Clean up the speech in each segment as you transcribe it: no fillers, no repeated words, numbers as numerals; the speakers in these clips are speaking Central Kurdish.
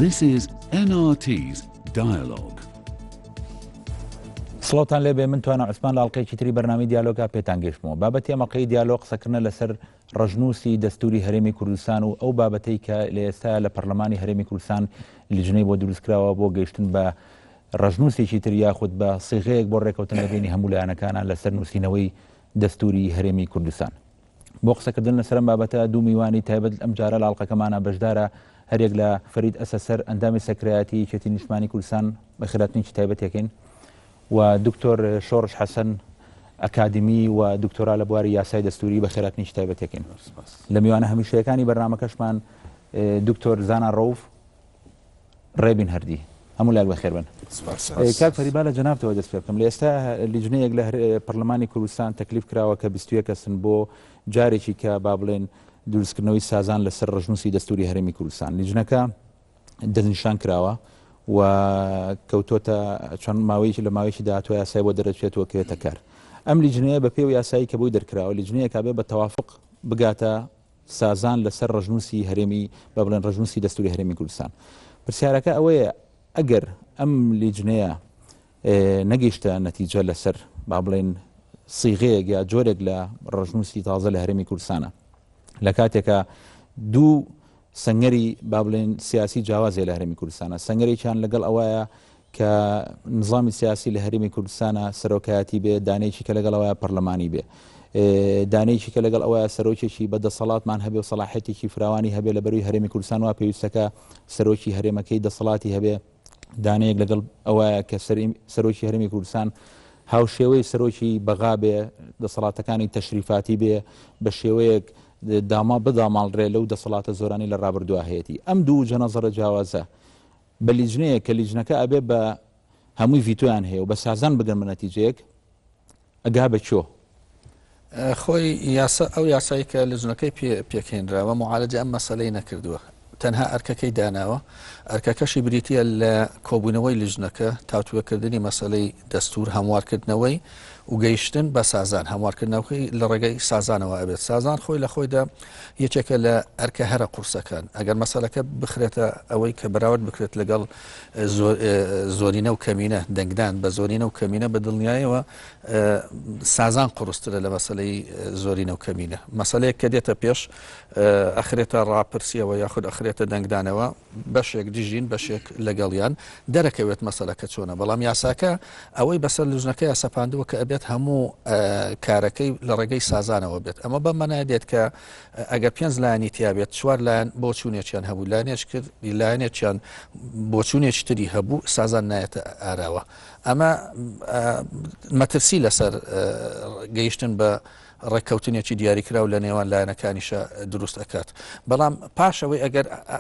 This is NRT's Dialogue. سڵاوتان لێبێ من توانە عوسمان لە ئەڵقەیەکی تری بەرنامەی دیالۆگا پێتانگەشتمەوە. بابەتی ئەمەقەی دیالۆگ قسەکردنە لەسەر ڕژنووسی دەستوری هەرێمی کوردستان و ئەو بابەتەی کە لە ئێستا لە پەرلەمانی هەرێمی کوردستان لیژنەی بۆ دروستکراوە بۆ گەیشتن بە ڕژنووسێکی تر یاخود بە سیغەیەک بۆ ڕێکەوتن لە بینی هەموو لایەنەکانان لەسەر نووسینەوەی دەستوری هەرێمی کوردستان. بۆ قسەکردن لەسەر ئەم بابەتە دوو میوانی تایبەت ئەم جارە لە ئەڵقەکەمانە بەشدارە هەرێک لە فەرید ئەسەسەر ئەندامی سەکرایەتی یەکێتی نیشتمانی کوردستان بە خێراتنیکی تایبەتێکین و دکتۆر شۆڕش حەسەن ئەکادمی و دکتۆرا لە بواری یاسای دەستوری بە خێراتنیکی تایبەتێکین. لە میوانە هەمیشەیەکانی بەرنامەکەشمان دکتۆر زانا ڕەوف ڕێبین هەردی هەموو لاک بەخێر بن. کاک فەریبا لە جەنابتەوە دەست پێ بکەم. لە ئێستا لیژنەیەک لە پەرلەمانی کوردستان تەکلیف کراوە کە 21 کەسن بۆ جارێکی کە با بڵێن دروستکردنەوەی سازان لەسەر ڕژنووسی دەستوری هەرێمی کوردستان. لیژنەکە دەستنیشان کراوە و کەوتۆتە چەند ماوەیەکی لە ماوەیەکی داهاتوە یاسای بۆ دەرەچێتەوە کەوێتە کار. ئەم لیژنەیە بە پێی یاسایی کە بۆی دەرکراوە لیژنەیەکە بێ بە تەوافق بگاتە سازان لەسەر ڕژنووسی هەرێمی با بڵێن ڕژنووسی دەستوری هەرێمی کوردستان. پرسیارەکە ئەوەیە ئەگەر ئەم لیژنەیە نەگەیشتە نەتیجە لەسەر با بڵێن سیغەیەک یا جۆرێک لە ڕژنووسی تازە لە هەرێمی کوردستانە لە کاتێکە دوو سەنگەری با بڵێن سیاسی جیاوازێ لە هەرێمی کوردستانە، سەنگەرێکیان لەگەڵ ئەوەیە کە نظامی سیاسی لە هەرێمی کوردستانە سەرۆکایەتی بێ، دانەیەکی کە لەگەڵ ئەوەیە پەرلەمانی بێ، دانەیەکی کە لەگەڵ ئەوەیە سەرۆکێکی بەدەسەڵاتمان هەبێ و سەلاحەتێکی فراوانی هەبێ لە بەروی هەرێمی کوردستان وا پێویستەکە سەرۆکی هەرێمەکەی دەسەڵاتی هەبێ، دانەیەک لەگەڵ ئەوەیە کە سەرۆکی هەرێمی کوردستان هاوشێوەی سەرۆکی بەغا بێ، دەسەڵاتەکانی تەشریفاتی بێ، بە شێوەیەک بداماڵڕێ لەو دەسەڵاتە زۆرانی لە ڕابردووە هەیەی. ئەم دوو جەنەزەرە جیاوازە بە لیژنەیە کە لیژنەکە ئەبێ بە هەمووی ڤیتۆیان هەیە و بە سازان بگەن بە نەتیجەیەک ئەگا بە چۆ خۆی ئەو یاسایی کە لیژنەکەی پێکهێنراوە معالەجە ئەم مەسەلەی نەکردووە، تەنها ئەرکەکەی داناوە، ئەرکەکەشی بریتە لە کۆبوونەوەی لیژنەکە تاوتوێکردنی مەسەلەی دەستور هەموارکردنەوەی و گەیشتن بە سازان هەموارکردنەوەی لە ڕێگەی سازانەوە ئەبێت. سازان خۆی لە خۆیدا یەکێکە لە ئەرکە هەرە قورسەکان. ئەگەر مەسەلەکە بخرێتە ئەوەی کە بەراورد بکرێت لەگەڵ زۆرینە و کەمینە دەنگدان بە زۆرینە و کەمینە بە دڵنیایەوە سازان قورسترە لە مەسەلەی زۆرینە و کەمینە. مەسەلەیەک کە دێتە پێش ئەخرێتە ڕاپرسیەوە یاخود ئەخرێتە دەنگدانەوە بەشێک دیژین بەشێک لەگەڵیان دەرەکەوێت مەسەلەکە چۆنە. بەڵام یاساکە ئەوەی بەسەر لیژنەکە یاسەپاندووە کە ئەبێت هەموو کارەکەی لە ڕێگەی سازانەوە بێت. ئەمە بەمەنای دێت کە ئەگەر 5 لایەنی تیابێت 4 لایەن بۆ چوونێکیان هەبوو، لایەنێک کرد لایەنێکیان بۆ چوونێکی تری هەبوو سازان نایەتە ئاراوە. ئەمە مەترسی لەسەر گەیشتن بە ڕێککەوتنێکی دیاریکراو لە نێوان لایەنەکانیشە دروست ئەکات. بەڵام پاشەوەی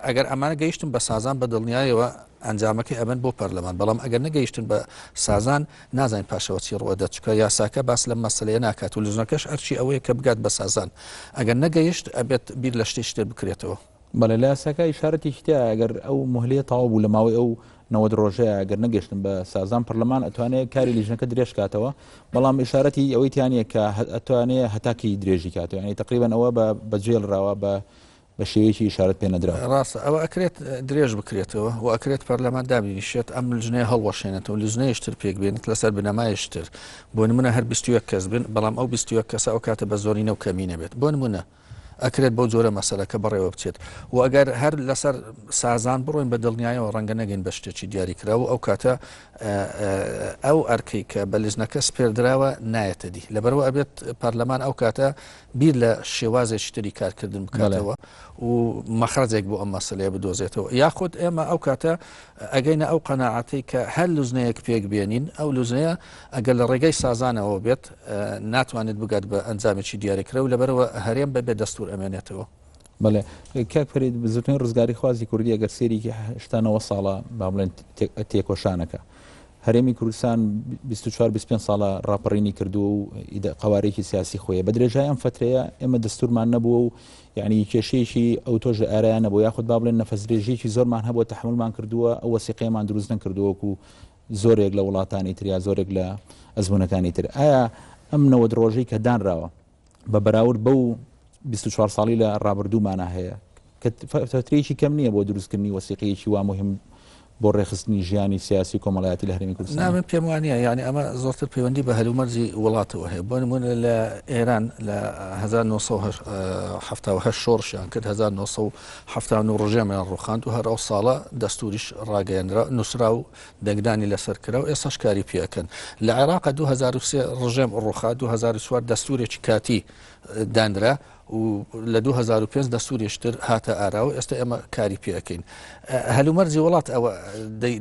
ئەگەر ئەمانە گەیشتن بە سازان بە دڵنیایەوە ئەنجامەکەی ئەبن بۆ پەرلەمان، بەڵام ئەگەر نەگەیشتن بە سازان نازانین پاشەوە چی ڕوەدە، چکە یاساکە باس لە مەسەلەیە ناکات و لیژنەکەش ئەرچی ئەوەیە کە بگات بە سازان، ئەگەر نەگەیشت ئەبێت بیر لە شتێک بکرێتەوە. بەڵێ لە یاساکە ئیشارەتێکی تیا ئەگەر ئەو مهلەیە تەواو بوو لە ماوەی ئەو 90 ڕۆژەیە ئەگەر نەگەشتن بە سازان پەرلەمان ئەتوانێت کاری لیژنەکە درێژ کاتەوە، بەڵام ئیشارەتی ئەوەی تیانە کە ئەتوانێت هەتاکی درێژی کاتەوە، یعنی تقریبا ئەوە بەجێڵراوە بە شێوەیەکی ئیشارەت پێ نەدراوە. ڕاستە ئەوە ئەکرێت درێژ بکرێتەوە و ئەکرێت پەرلەمان دابینیشێت ئەم لیژنەیە هەڵوەشێنێتەوە، لیژنەیەشتر پێک بێنێت لەسەر بنەمایشتر. بۆ نمونە هەر 21 کەس بن، بەڵام ئەو 21 کەسە ئەو کاتە بە زۆرینە و کەمینە بێت. بۆ نمونە ئەکرێت بۆ جۆرە مەسەلەکە بەڕێوە بچێت و ئەگەر هەر لەسەر سازان بڕۆین بە دڵنیایەوە ڕەنگە نەگەین بە شتێکی دیاریکراوە ئەو کاتە ئەو ئەرکەی کە بە لیژنەکە سپێردراوە نایەتە دی. لەبەرەوە ئەبێت پەرلەمان ئەو کاتە بیر لە شێوازێکی تری کارکردن بکاتەوە و مەخرەجێک بۆ ئەم مەسەلەیە بدۆزێتەوە. یاخود ئێمە ئەو کاتە ئەگەینە ئەو قەناعەتەی کە هەر لیژنەیەک پێک بێنین، ئەو لیژنەیە ئەگەر لە ڕێگەی سازانەوە بێت ناتوانێت بگات بە ئەنجامێکی دیاریکرا و لەبەرەوە هەرێم بەبێ دەستور ئەمێنێتەوە. بەڵێ کاک فەرید زوترین ڕزگاری خوازی کوردی ئەگەر سێریکی 89 ساڵە با بڵێن تێکۆشانەکە هەرێمی کوردستان 24-25 ساڵە ڕاپەڕینی کردووە و قوارێکی سیاسی خۆیە بە درێژای ئەم فترەیە ئێمە دەستورمان نەبووە و یعنی کێشەیەکی ئەو تۆژ ئارایە نەبوو یاخود با بڵێن نەفەسدرێژیەکی زۆرمان هەبووە تەحملمان کردووە ئەو وەسیقەیەمان دروست نەکردووەکو زۆرێک لە وڵاتانی تر یا زۆرێک لە ئەزمونەکانی تر. ئایا ئەم 90 ڕۆژەی کە دانراوە بە بەراورد بەو 24 ساڵی لە ڕابردوومانە هەیە فترێکی کەم نییە بۆ دروستکردنی وەسیقەیەکی وا مهم بۆ ڕێخستنی ژیانی سیاسی کۆمەڵایەتی لە هەرێمی کوردستان. نامن پێم وانە یعنی ئەمە زۆرتر پەیوەندی بە هەلومەرجی وڵاتەوە هەیە. بۆ نمونە لە ئێران لە 1970 شۆڕشیان کرد، 1970 ڕژێمیان ڕوخاند و هەر ئەو ساڵە دەستوریش ڕاگەیەنرا نووسرا و دەنگدانی لەسەر کرا و ئێستاش کاری پێەکەن. لە عێراق 2003 ڕژێم ڕوخا 2004 دەستورێکی کاتی دانرا و لە 2005 دەستوریشتر هاتە ئاراوە ئێستا ئێمە کاری پێەکەین. هەلومەرجی وڵات ئەوە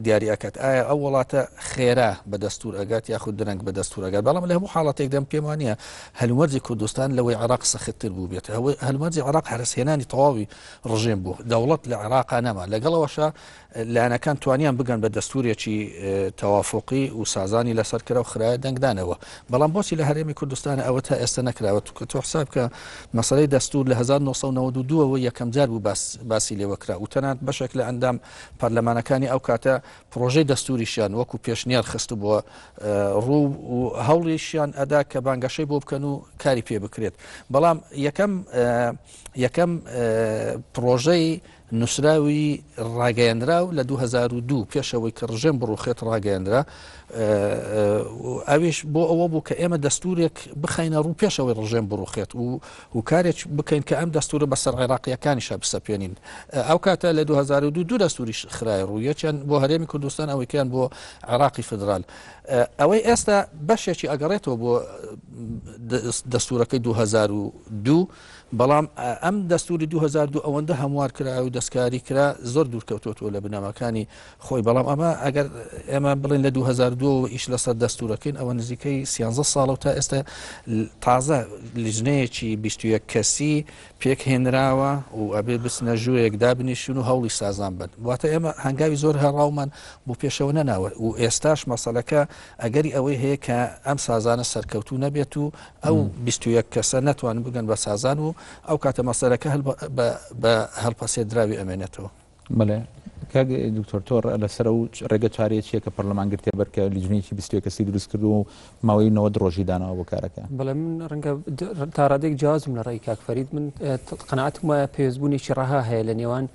دیاریەکەت ئایا ئەو وڵاتە خێرا بە دەستور ئەگات یاخود درەنگ بە دەستور ئەگات. بەڵام لە هەموو حاڵەتێک دەم پێم وانە هەلومەرجی کوردستان لەوەی عێراق سەختتر بوو بێت. هەلومەرجی عێراق هەرسهێنانی تەواوی ڕژێم بوو، دەوڵەت لە عێراقا نەما، لەگەڵەوەشە لایەنەکان توانیان بگەن بە دەستورێکی تەوافقی و سازانی لەسەر کرا و خراە دەنگدانەوە. بەڵام بۆچی لە هەرێمی کوردستان ئەوە تا ئێستا نەکراوە کە تۆ حساب کە مەسەلەی دەستور لە 1992ەوە یەکەم جار بوو باسی لێوەکرا و تەنانەت بەشێک لە ئەندام پەرلەمانەکانی ئەو کاتە پرۆژەی دەستوریشیان وەکو پێشنیار خست بووە ڕوو و هەوڵیشیان ئەدا کە بانگەشەی بۆ بکەن و کاری پێ بکرێت. بەڵام یەکەم پرۆژەی نووسراوی ڕاگەیەنراو لە 2002 پێشەوەی کە ڕژێم بڕوخێت ڕاگەیەنرا ئەویش بۆ ئەوە بوو کە ئێمە دەستورێک بخینە ڕوو پێشەوەی ڕژێم بڕوخێت و کارێک بکەین کە ئەم دەستورە بەسەر عێراقیەکانیشە بسەپێنین. ئەو کاتە لە 2002 دەستوری خرای ڕوویەکیان بۆ هەرێمی کوردستان ئەوەیان بۆ عێراقی فدرال. ئەوەی ئێستا بەشێکی ئەگەڕێتەوە بۆ دەستورەکەی 2002 بەڵام ئەم دەستوری 2002 ئەوەندە هەموار کرا و دەستکاری کرا زۆر دوورکەوتوەوە لە بنەماکانی خۆی. بەڵام ئەمە ئەگەر ئێمە بڵێن لە 2002 ئیش لەسەر دەستورەکەین ئەوە نزیکەی 13 ساڵە و تا ئێستا تازە لیژنەیەکی 21 کەسی پێک هێنراوە و ئەبێ بچنە ژوورێک دابنیشن و هەوڵی سازان بن. واتە ئێمە هەنگاوی زۆر هەڕاومان بۆ پێشەوە نەناوە و ئێستاش مەسەلەکە ئەگەری ئەوەی هەیە کە ئەم سازانە سەرکەوتوو نەبێت و ئەو 21 کەسە نەتوان بگەن بە سازان و ئەو کاتە مەسەلەکە بە هەڵپەسێ دراوی ئەمێنێتەوە. بەڵێ کاک دکتۆر تۆر لەسەر و ڕێگە چارەیەکیە کە پەرلەمان گرتێ بەرکە لیژنەیەکی 21 کەسی دروست کرد و ماوەی 90 ڕۆژی داناوە بۆ کارەکە. بەڵێ من ڕەنگە تا ڕادێک جیازم لە ڕێی کاک فەرید، من قەناعەتم وایە پێویستبوونێکی ڕەها هەیە لە نێوان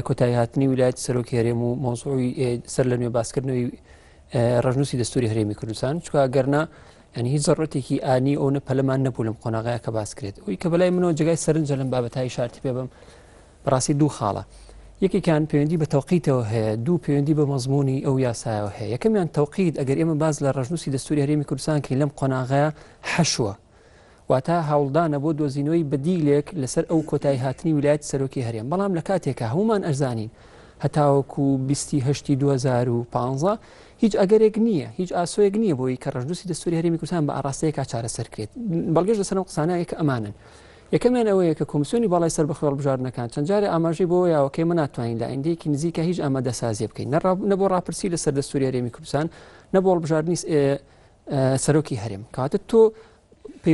کۆتایی هاتنی ویلایەتی سەرۆکی هەرێم و مۆزوعی سەر لە نوێ باسکردنەوەی ڕژنووسی دەستوری هەرێمی کوردستان، چونکە گەرنا ینی هیچ ضرورەتێکی ئانی ئەو پەلەمان نەبوو لەم قۆناغەیە کە باس کرێت. ئەوی کە بەلای منەوە جگای سەرنجە لەم بابەتایی شارتی پێ بم بەڕاستی دوو خاڵە. یەکێکیان پەیوەندی بە تەوقیتەوە هەیە، دوو پەیوەندی بە مەزموونی ئەو یاسایەوە هەیە. یەکەمیان تەوقیت ئەگەر ئێمە باز لە ڕژنووسی دەستوری هەرێمی کوردستان کە لەم قۆناغەیە حەشووە واتە هەوڵدانە بۆ دۆزینەوەی بەدیلێک لەسەر ئەو کۆتایی هاتنی ویلایەتی سەرۆکی هەرێم. بەڵام لە کاتێکە هەمومان ئەرزانین هەتاوەکو 28 2015 هیچ ئەگەرێک نییە، هیچ ئاسۆیەک نییە بۆی کە ڕژنووسی دەستوری هەرێمی کوردستان بە ئاراستەیەکا چارەسەر کرێت. بەڵگەش لەسەر ئەم قسانەیە کە ئەمانن. یەکەمیان ئەوەیە کە کۆمیسیۆنی باڵای سەر بەخێڵ بژاردنەکان چەند جارێ ئاماژەی بۆ یاوەکەی من ناتوانین لە ئایندەیەکی نزیکە هیچ ئامادەسازی بکەین، نە بۆ ڕاپرسی لەسەر دەستوری هەرێمی کوردستان، نە بۆ هەڵبژاردننی سەرۆکی هەرێم. کەواتە تۆ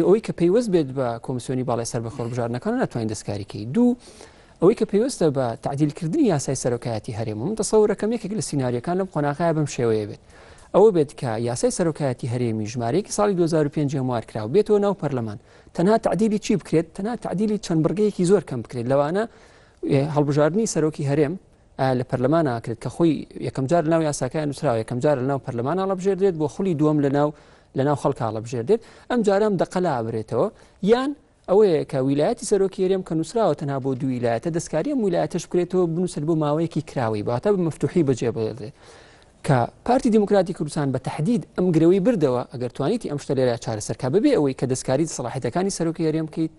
ئەوەی کە پێیوەست بێت بە کۆمیسیۆنی باڵای سەر بەخێڵ بژاردنەکان ناتوانین دەستکاریکەی. دوو ئەوەی کە پێویستە بە تعدیلکردنی یاسای سەرۆکایەتی هەرێم و من تەسەورەکەم یەکێک لە سیناریۆکان لەم قۆناغەیە بەم شێوەیە بێت. ئەوە بێت کە یاسای سەرۆکایەتی هەرێمی ژمارەیەکی ساڵی 2005 هەموار کراوە بێتەوە ناو پەرلەمان، تەنها تعدیلی چی بکرێت؟ تەنها تعدیلی چەند بڕگەیەکی زۆر کەم بکرێت. لەوانە هەڵبژاردننی سەرۆکی هەرێم لە پەرلەمان ئاکرێت کە خۆی یەکەم جار لەناو یاساکان نووسراوە، یەکەم جار لەناو پەرلەمان هەڵبژێردرێت بۆ خولی دووەم لەناو خەڵک هەڵبژێردرێت. ئەم جارە دەقەلا ئابرێتەوە یان ئەوەیە کە ویلایەتی سەرۆکی هەرێم کە نووسراوە تەنها بۆ دوو ویلایەتە دەستکاری ئەم ویلایەتەش بکرێتەوە بنووسێت بۆ ماوەیەکی کراوی باتە بە مەفتوحی بەجێ بێت کە پارتی دیموکراتی کوردستان بە تەحدید ئەم گرەوەی بردەوە ئەگەر توانیتی ئەم شتە لێرە چارەسەرکە بەبێ ئەوەی کە دەستکاری سەلاحیەتەکانی سەرۆکی هەرێم بکەیت،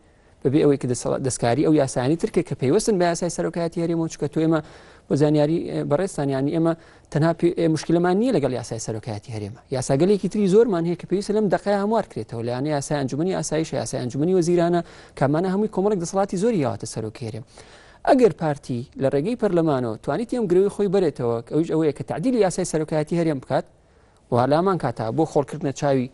بەبێ ئەوەی کە دەستکاری ئەو یاسایانی ترکێ کە پێیوەستن بە یاسای سەرۆکایەتی هەرێم چونکە تۆ ئێمە بۆ زانیاری بەڕێستانیانی ئێمە تەنها مشکلەمان نییە لەگەڵ یاسای سەرۆکایەتی هەرێمە، یاساگەلێکی تری زۆرمان هەیە کە پێویستە لەم دقەیە هەموار کرێتەوە، لەیانە یاسای ئەنجومەنی ئاسایش، یاسای ئەنجومەنی وەزیرانە کامانە هەمووی کۆمەڵێک دەسەڵاتی زۆری یاواتە سەرۆکی هەرێم. ئەگەر پارتی لە ڕێگەی پەرلەمانەوە توانیت ئەم گرەوەی خۆی بەرێتەوە ئەوش ئەوەیە کە تعدیلی یاسای سەرۆکایەتی هەرێم بکات و هەلامان کاتە بۆ خۆڵکردنە چاوی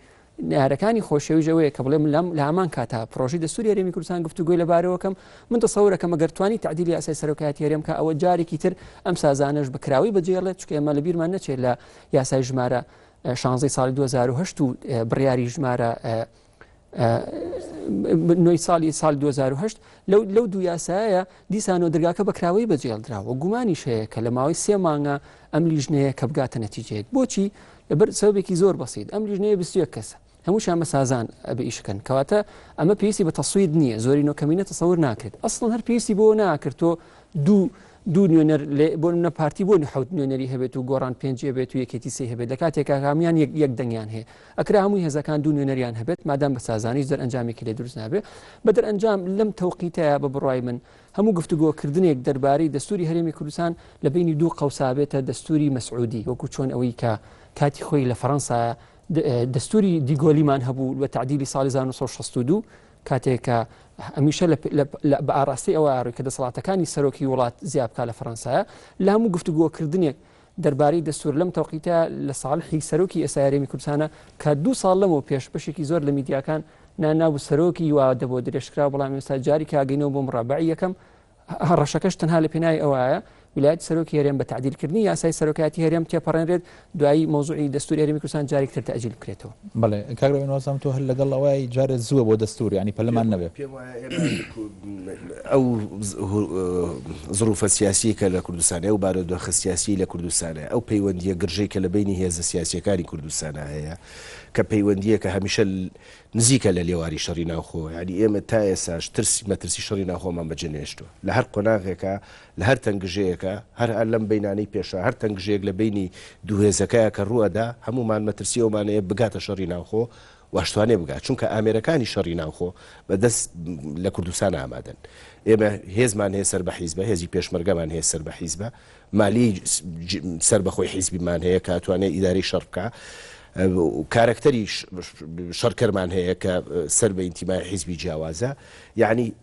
نارەکانی خۆشەویش ئەوەیە کە بڵێم لە هەمان کاتە پرۆژەی دەستوری هەرێمی کوردستان گفتوگۆی لەبارەوەکەم من تەسەورەکەم ئەگەر توانی تعدیلی یاسای سەرۆکایەتی هەرێم کە ئەوە جارێکی تر ئەم سازانەش بەکراوی بەجێڵێت چونکە ئێمە لەبیرمان نەچێت لە یاسای ژمارە 16 ساڵی 2008 و بڕیاری ژمارە نۆی ساڵ 2010 لەو دوو یاسایە دیسانەوە دەرگاکە بەکراوەی بەجێڵدراوە گومانیش هەیە کە لە ماوەی 3 مانگە ئەم لیژنەیە کە بگاتە نەتیجەیەک بۆچی لەبەر سەبەبێکی زۆر بەسیط ئەم لیژنەیە 21 کەسە هەمووشان بەسازان ئەبێ ئیشکەن کەواتە ئەمە پێویستی بە تەسوید نییە زۆری نۆکەمینە تەسەور ناکرێت ئەسڵ هەر پێویستی بۆ ناکرد تۆ دوو نوێنەر بۆ منە پارتی بۆ حوت نوێنەری هەبێت و گۆڕان 5 بێت و یەکێتی سێ هەبێت لە کاتێکا هامیان یەک دەنگیان هەیە ئەکرا هەمووی هێزەکان دوو نوێنەریان هەبێت مادام بە سازانیش دەرئەنجامێکی لێ دروست نابێت بە دەرئەنجام لەم تەوقیتەیە بە بڕای من هەموو گفتوگۆکردنێک دەربارەی دەستوری هەرێمی کوردستان لە بینی دوو قەوسابێتە دەستوری مەسعودی وەکو چۆن ئەوەی کە کاتی خۆی لە فەڕەنسا دەستوری دیگۆلیمان هەبوو بە تعدیلی ساڵی 1962 کاتێکە هەمیشە بە ئاڕاستی ئەوە ئاڕووی کە دەسەڵاتەکانی سەرۆکی وڵات زیابکە لە فەڕەنسایە لە هەموو گفتوگۆکردنێک دەربارەی دەستور لەم تەوقیتە لە ساڵحی سەرۆکی ئێستا هەرێمی کوردستانە کە 2 ساڵ لەمەوە پێش بەشێکی زۆر لە میدیاکان ناناو سەرۆکی وا دەبۆ درێژکرا بەڵام ئێستا جاری کاگەینەوە بۆ مڕابعی یەکەم ڕەشەکەش تەنها لە پێناوی ئەوایە ویلایەتی سەرۆکی هەرێم بە تعدیلکردنی یاسای سەرۆکایەتی هەرێم تێپەڕێنرێت دوایی مۆزوعی دەستوری هەرێمی کوردستان جارێکتر تەئجیل بکرێتەوە. بەڵێ کاکڕێ نوازام تۆ هەر لەگەڵ ئەوەی جارێت زووە بۆ دەستور ینی پەلەمان نەبێ ئەو ظروفە سیاسی کە لە کوردستانە ئەو بارودۆخە سیاسی لە کوردستانە ئەو پەیوەندیە گرژەی کە لە بینی هێزە سیاسیەکانی کوردستانە هەیە کە پەیوەندیە کە هەمیشە نزیکە لە لێواری شەڕی ناوخۆ ینی ئێمە تا ئێساش مەترسی شەڕی ناوخۆمان بەجێنێشتووە لە هەر قۆناغێکە لە هەر تەنگژەیەکە هەر لەم بەینانەی پێشە هەر تەنگژەیەک لە بینی دووهێزەکەیە کە ڕووەدا هەمومان مەترسی ئەومانەیە بگاتە شەڕی ناوخۆ واشتوانێ بگات چونکە ئامێرەکانی شەڕی ناوخۆ بەدەست لە کوردستان ئامادەن ئێمە هێزمان هەیە سەر بە حیزبە هێزی پێشمەرگەمان هەیە سەر بە حیزبە مالی سەر بەخۆی حیزبیمان هەیە کە توانێت ئیداری شەڕ بکە کارکتەری شەڕکەرمان هەیە کە سەر بە ئینتیمای حیزبی جیاوازە یعنی